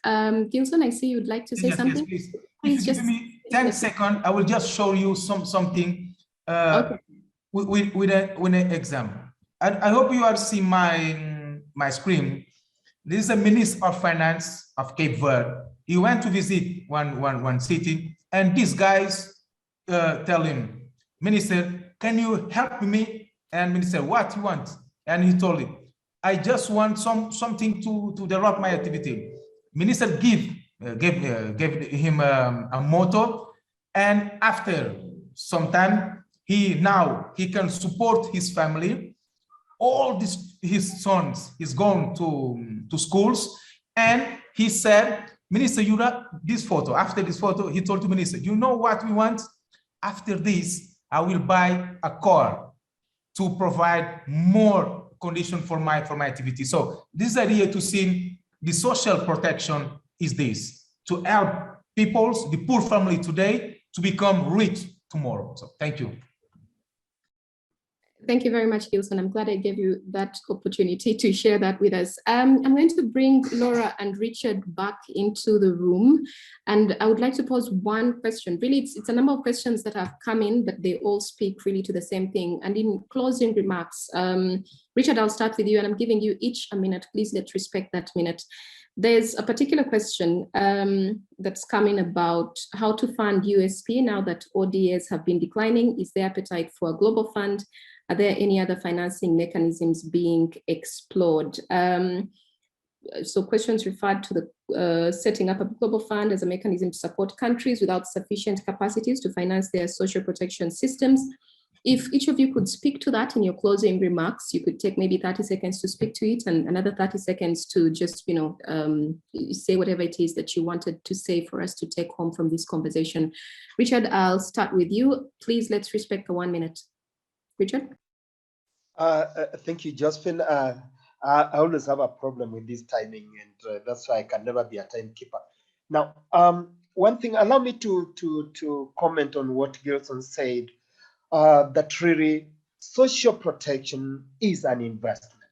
Gilson, I see you'd like to say something. Yes, please. If you give me 10 seconds, I will just show you something okay. with an example. I hope you are seeing my screen. This is a Minister of Finance of Cape Verde. He went to visit one city, and these guys tell him, Minister, can you help me? And Minister, what you want? And he told him, I just want something to develop my activity. Minister gave him a motor, and after some time, he can support his family. All his sons is going to schools, and he said, Minister, you know this photo. After this photo, he told the minister, you know what we want? After this, I will buy a car to provide more condition for my activity. So this idea to see the social protection is this, to help the poor family today to become rich tomorrow. So thank you. Thank you very much, Gilson. I'm glad I gave you that opportunity to share that with us. I'm going to bring Laura and Richard back into the room, and I would like to pose one question. Really, it's a number of questions that have come in, but they all speak really to the same thing. And in closing remarks, Richard, I'll start with you, and I'm giving you each a minute. Please let's respect that minute. There's a particular question that's coming about how to fund USP now that ODAs have been declining. Is there appetite for a global fund? Are there any other financing mechanisms being explored? So questions referred to the setting up a global fund as a mechanism to support countries without sufficient capacities to finance their social protection systems. If each of you could speak to that in your closing remarks, you could take maybe 30 seconds to speak to it and another 30 seconds to just, say whatever it is that you wanted to say for us to take home from this conversation. Richard, I'll start with you. Please, let's respect the 1 minute. Richard? Thank you, Josephine. I always have a problem with this timing, and that's why I can never be a timekeeper. Now, one thing, allow me to comment on what Gilson said, that really social protection is an investment.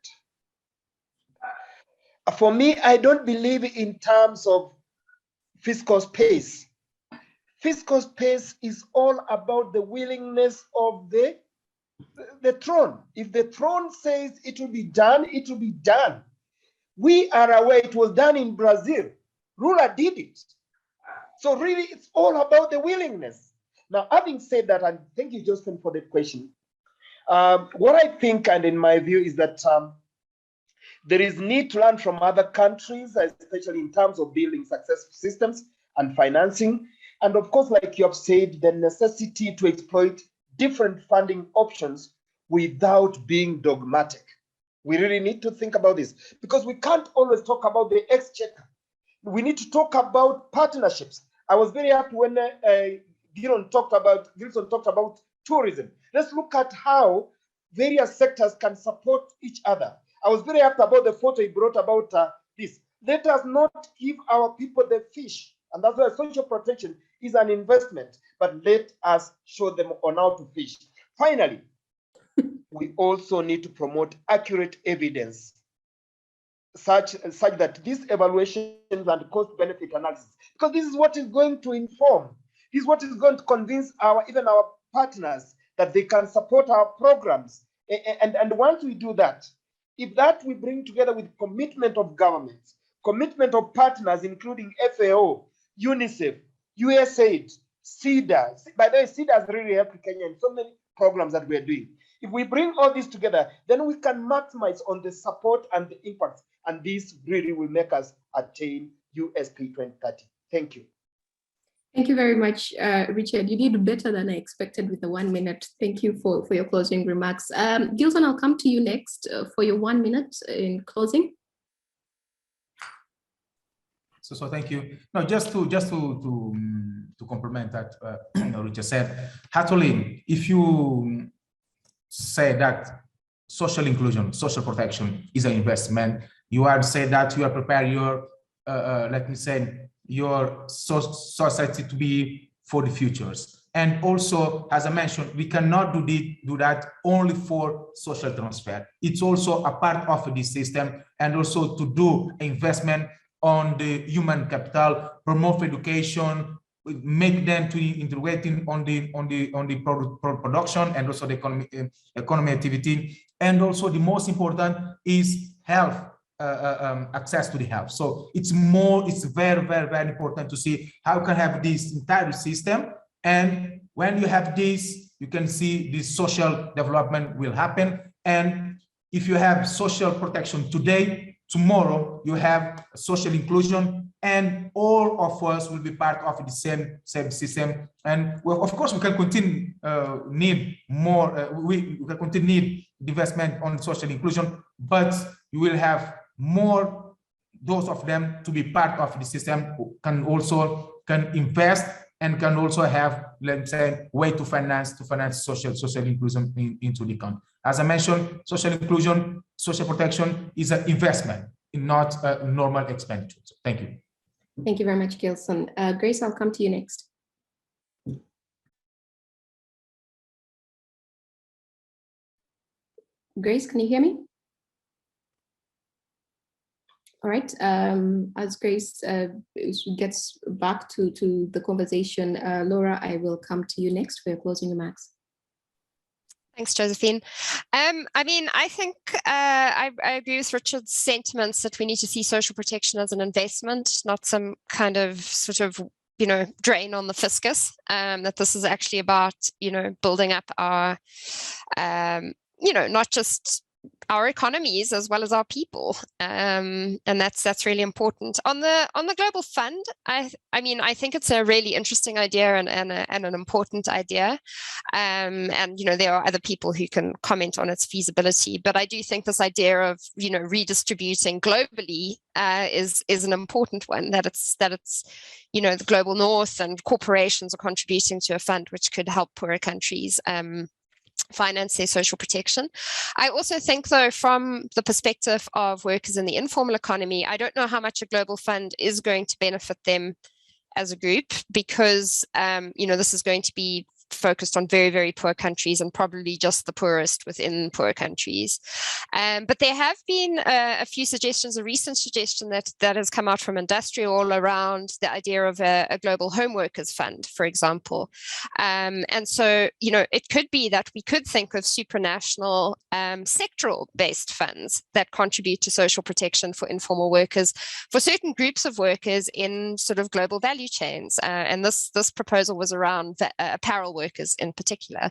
For me, I don't believe in terms of fiscal space. Fiscal space is all about the willingness of the throne. If the throne says it will be done, it will be done. We are aware it was done in Brazil. Lula did it. So really, it's all about the willingness. Now, having said that, and thank you, Justin, for the question. What I think, and in my view, is that there is need to learn from other countries, especially in terms of building successful systems and financing. And of course, like you have said, the necessity to exploit different funding options without being dogmatic. We really need to think about this because we can't always talk about the exchequer. We need to talk about partnerships. I was very happy when Gilson talked about tourism. Let's look at how various sectors can support each other. I was very happy about the photo he brought about this. Let us not give our people the fish, and that's why social protection is an investment, but let us show them on how to fish. Finally, we also need to promote accurate evidence such that these evaluations and cost-benefit analysis, because this is what is going to inform, this is what is going to convince even our partners that they can support our programs. And once we do that, if that we bring together with commitment of governments, commitment of partners, including FAO, UNICEF, USAID, CEDA. By the way, CEDA has really helped Kenya in so many programs that we're doing. If we bring all this together, then we can maximize on the support and the impact. And this really will make us attain USP 2030. Thank you. Thank you very much, Richard. You did better than I expected with the 1 minute. Thank you for your closing remarks. Gilson, I'll come to you next for your 1 minute in closing. So thank you. No, just to complement that Richard said, actually, if you say that social inclusion, social protection is an investment, you are saying that you are preparing your, let me say, your society to be for the futures. And also, as I mentioned, we cannot do that only for social transfer. It's also a part of the system, and also to do investment on the human capital, promote education, make them to integrating on the production and also the economy activity. And also the most important is health, access to the health. So it's very, very, very important to see how you can have this entire system. And when you have this, you can see the social development will happen. And if you have social protection today, tomorrow you have social inclusion, and all of us will be part of the same system. And well, of course, we can continue need more. We can continue need investment on social inclusion, but you will have more those of them to be part of the system who can invest and can also have, let's say, way to finance social inclusion into the country. As I mentioned, social inclusion, social protection is an investment, not a normal expenditure. So thank you. Thank you very much, Gilson. Grace, I'll come to you next. Grace, can you hear me? All right, as Grace gets back to the conversation, Laura, I will come to you next for your closing remarks. Thanks, Josephine. I mean, I think I agree with Richard's sentiments that we need to see social protection as an investment, not some kind of sort of, drain on the fiscus, that this is actually about, building up our, not just our economies as well as our people, and that's really important. On the global fund, I mean, I think it's a really interesting idea and an important idea, and there are other people who can comment on its feasibility, but I do think this idea of redistributing globally is an important one, that it's the global north and corporations are contributing to a fund which could help poorer countries finance their social protection. I also think, though, from the perspective of workers in the informal economy, I don't know how much a global fund is going to benefit them as a group, because this is going to be focused on very, very poor countries and probably just the poorest within poor countries. But there have been a few suggestions, a recent suggestion that has come out from industry all around the idea of a global home workers fund, for example. And so, it could be that we could think of supranational sectoral based funds that contribute to social protection for informal workers, for certain groups of workers in sort of global value chains. And this proposal was around apparel workers in particular.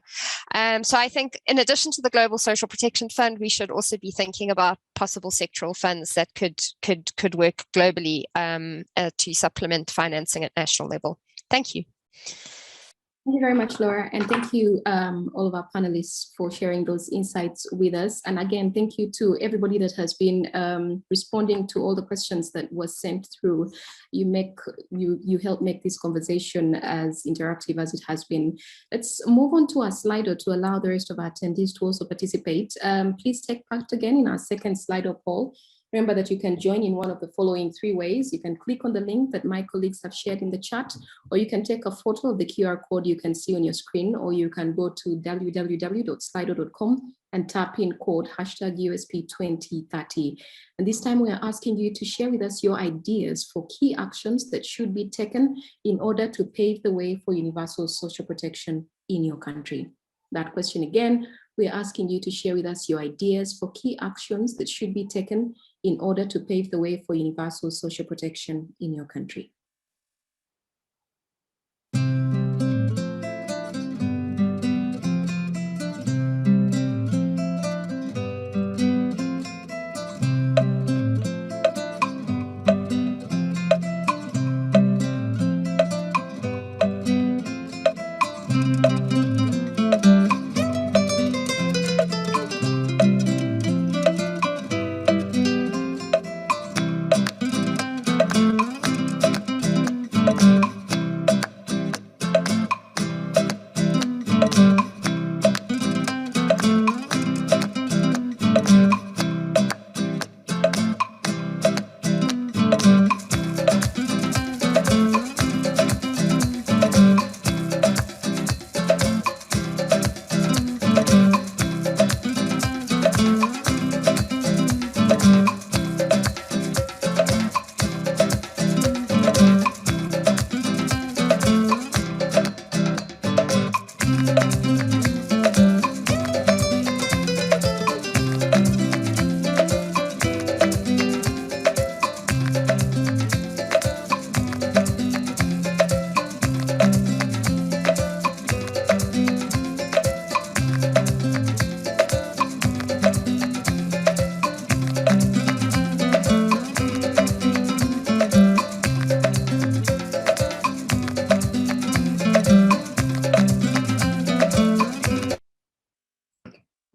So I think in addition to the Global Social Protection Fund, we should also be thinking about possible sectoral funds that could work globally to supplement financing at national level. Thank you. Thank you very much, Laura, and thank you all of our panelists for sharing those insights with us. And again, thank you to everybody that has been responding to all the questions that was sent through. You help make this conversation as interactive as it has been. Let's move on to our Slido to allow the rest of our attendees to also participate. Please take part again in our second Slido poll. Remember that you can join in one of the following 3 ways. You can click on the link that my colleagues have shared in the chat, or you can take a photo of the QR code you can see on your screen, or you can go to www.slido.com and tap in code #USP2030. And this time we are asking you to share with us your ideas for key actions that should be taken in order to pave the way for universal social protection in your country. That question again, we are asking you to share with us your ideas for key actions that should be taken in order to pave the way for universal social protection in your country.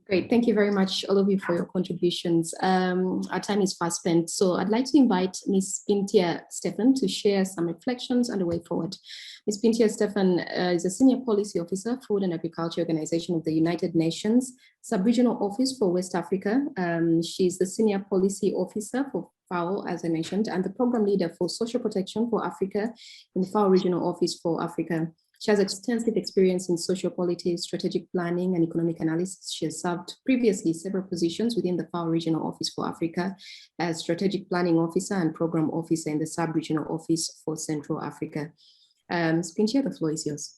Great, thank you very much, all of you, for your contributions. Our time is fast spent, so I'd like to invite Ms. Bintia Stephan to share some reflections on the way forward. Ms. Bintia Stephan is a Senior Policy Officer, Food and Agriculture Organization of the United Nations, Sub-Regional Office for West Africa. She's the Senior Policy Officer for FAO, as I mentioned, and the Program Leader for Social Protection for Africa in the FAO Regional Office for Africa. She has extensive experience in social policy, strategic planning, and economic analysis. She has served previously several positions within the FAO Regional Office for Africa as Strategic Planning Officer and Program Officer in the Sub-Regional Office for Central Africa. Spinchia, the floor is yours.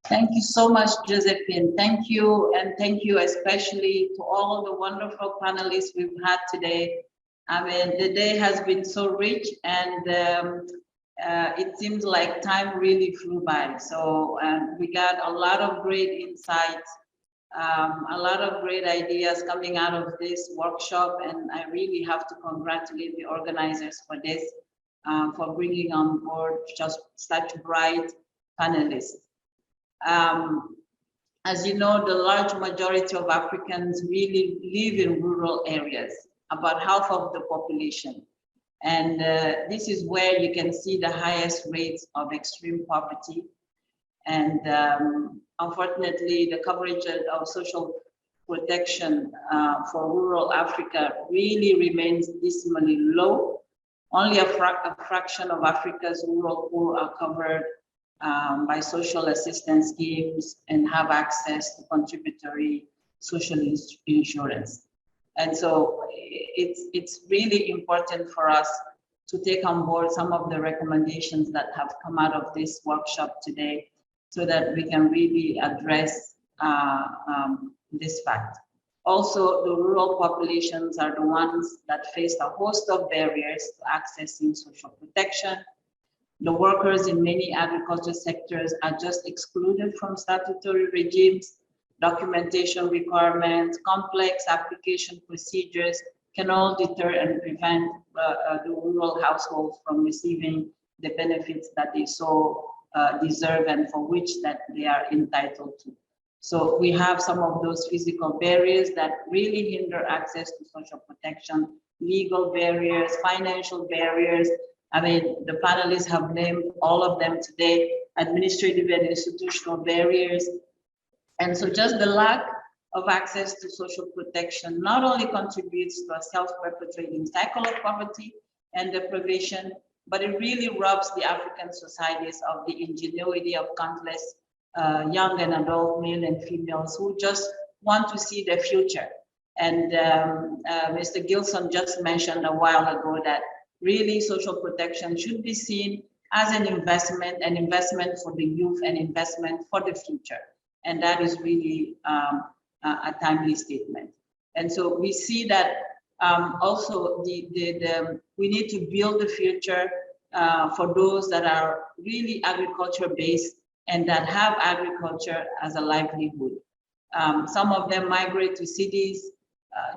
Thank you so much, Josephine. Thank you, and thank you especially to all the wonderful panelists we've had today. I mean, the day has been so rich, and it seems like time really flew by. So we got a lot of great insights, a lot of great ideas coming out of this workshop, and I really have to congratulate the organizers for this, for bringing on board just such bright panelists. As you know, the large majority of Africans really live in rural areas, about half of the population. And this is where you can see the highest rates of extreme poverty. And unfortunately, the coverage of social protection for rural Africa really remains dismally low. Only a fraction of Africa's rural poor are covered by social assistance schemes and have access to contributory social insurance. And so it's really important for us to take on board some of the recommendations that have come out of this workshop today so that we can really address this fact. Also, the rural populations are the ones that face a host of barriers to accessing social protection. The workers in many agriculture sectors are just excluded from statutory regimes. Documentation requirements, complex application procedures can all deter and prevent the rural households from receiving the benefits that they so deserve and for which that they are entitled to. So we have some of those physical barriers that really hinder access to social protection, legal barriers, financial barriers. I mean, the panelists have named all of them today, administrative and institutional barriers. And so just the lack of access to social protection not only contributes to a self-perpetuating cycle of poverty and deprivation, but it really robs the African societies of the ingenuity of countless young and adult male and females who just want to see their future. And Mr. Gilson just mentioned a while ago that really social protection should be seen as an investment for the youth, an investment for the future. And that is really a timely statement. And so we see that also we need to build the future for those that are really agriculture based and that have agriculture as a livelihood. Some of them migrate to cities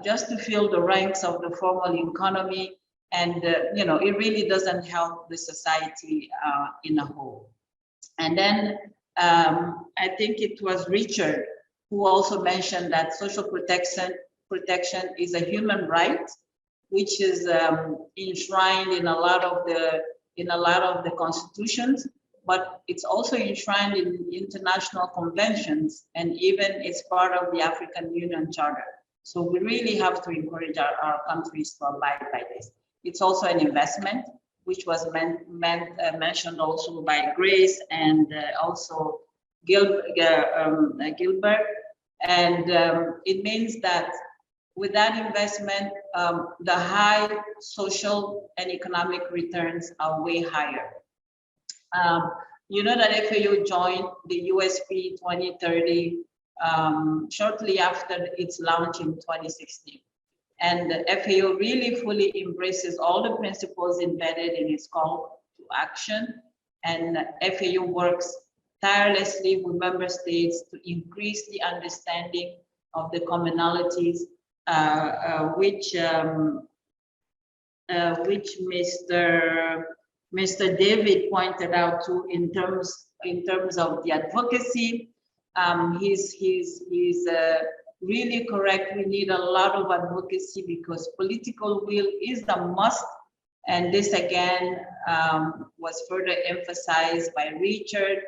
just to fill the ranks of the formal economy, and you know, it really doesn't help the society in a whole. And then I think it was Richard who also mentioned that social protection is a human right, which is enshrined in a lot of the constitutions, but it's also enshrined in international conventions, and even it's part of the African Union Charter. So we really have to encourage our countries to abide by this. It's also an investment, which was mentioned also by Grace and also Gilbert. And it means that with that investment, the high social and economic returns are way higher. You know that FAO joined the USP 2030 shortly after its launch in 2016. And the FAO really fully embraces all the principles embedded in its call to action. And FAO works tirelessly with member states to increase the understanding of the commonalities, which Mr. David pointed out to in terms of the advocacy. He's really correct. We need a lot of advocacy because political will is the must. And this again was further emphasized by Richard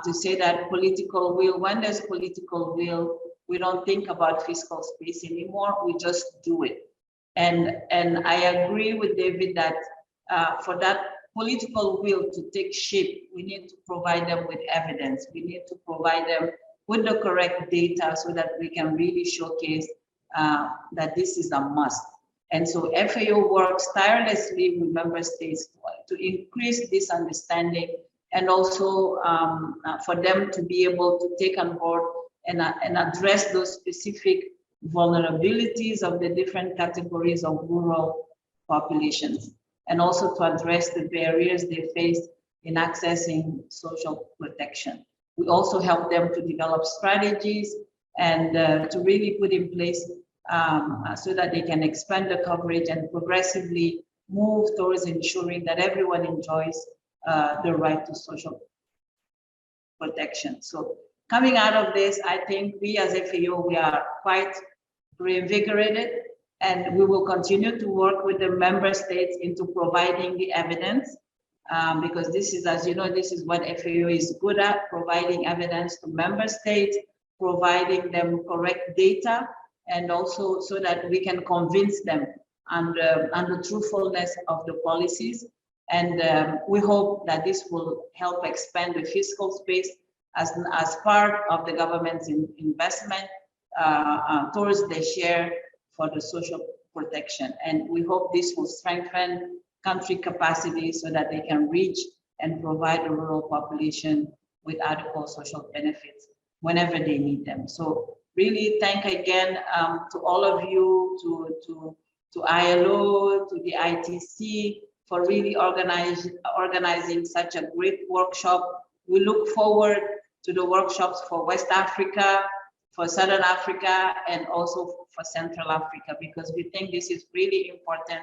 to say that political will, when there's political will, we don't think about fiscal space anymore, we just do it. And I agree with David that for that political will to take shape, we need to provide them with evidence. We need to provide them with the correct data so that we can really showcase that this is a must. And so FAO works tirelessly with member states to increase this understanding and also for them to be able to take on board and address those specific vulnerabilities of the different categories of rural populations, and also to address the barriers they face in accessing social protection. We also help them to develop strategies and to really put in place so that they can expand the coverage and progressively move towards ensuring that everyone enjoys the right to social protection. So coming out of this, I think we as FAO, we are quite reinvigorated, and we will continue to work with the member states into providing the evidence because this is, as you know, this is what FAO is good at, providing evidence to member states, providing them correct data, and also so that we can convince them on the truthfulness of the policies. And we hope that this will help expand the fiscal space as part of the government's investment towards the share for the social protection. And we hope this will strengthen country capacity so that they can reach and provide the rural population with adequate social benefits whenever they need them. So really thank again to all of you, to ILO, to the ITC for really organizing such a great workshop. We look forward to the workshops for West Africa, for Southern Africa, and also for Central Africa, because we think this is really important.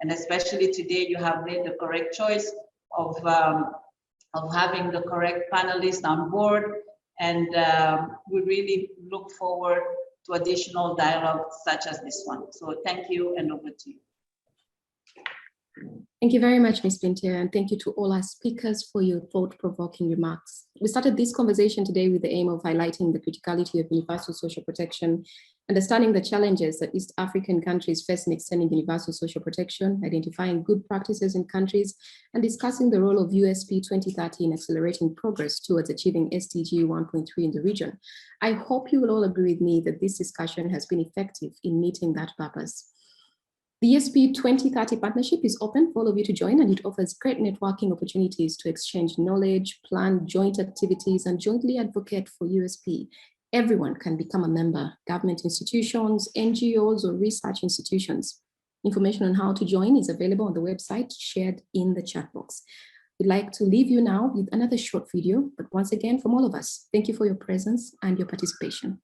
And especially today, you have made the correct choice of of having the correct panelists on board. And we really look forward to additional dialogue such as this one. So thank you, and over to you. Thank you very much, Ms. Pinter, and thank you to all our speakers for your thought-provoking remarks. We started this conversation today with the aim of highlighting the criticality of universal social protection, understanding the challenges that East African countries face in extending universal social protection, identifying good practices in countries, and discussing the role of USP 2030 in accelerating progress towards achieving SDG 1.3 in the region. I hope you will all agree with me that this discussion has been effective in meeting that purpose. The USP 2030 partnership is open for all of you to join, and it offers great networking opportunities to exchange knowledge, plan joint activities, and jointly advocate for USP. Everyone can become a member, government institutions, NGOs, or research institutions. Information on how to join is available on the website shared in the chat box. We'd like to leave you now with another short video, but once again, from all of us, thank you for your presence and your participation.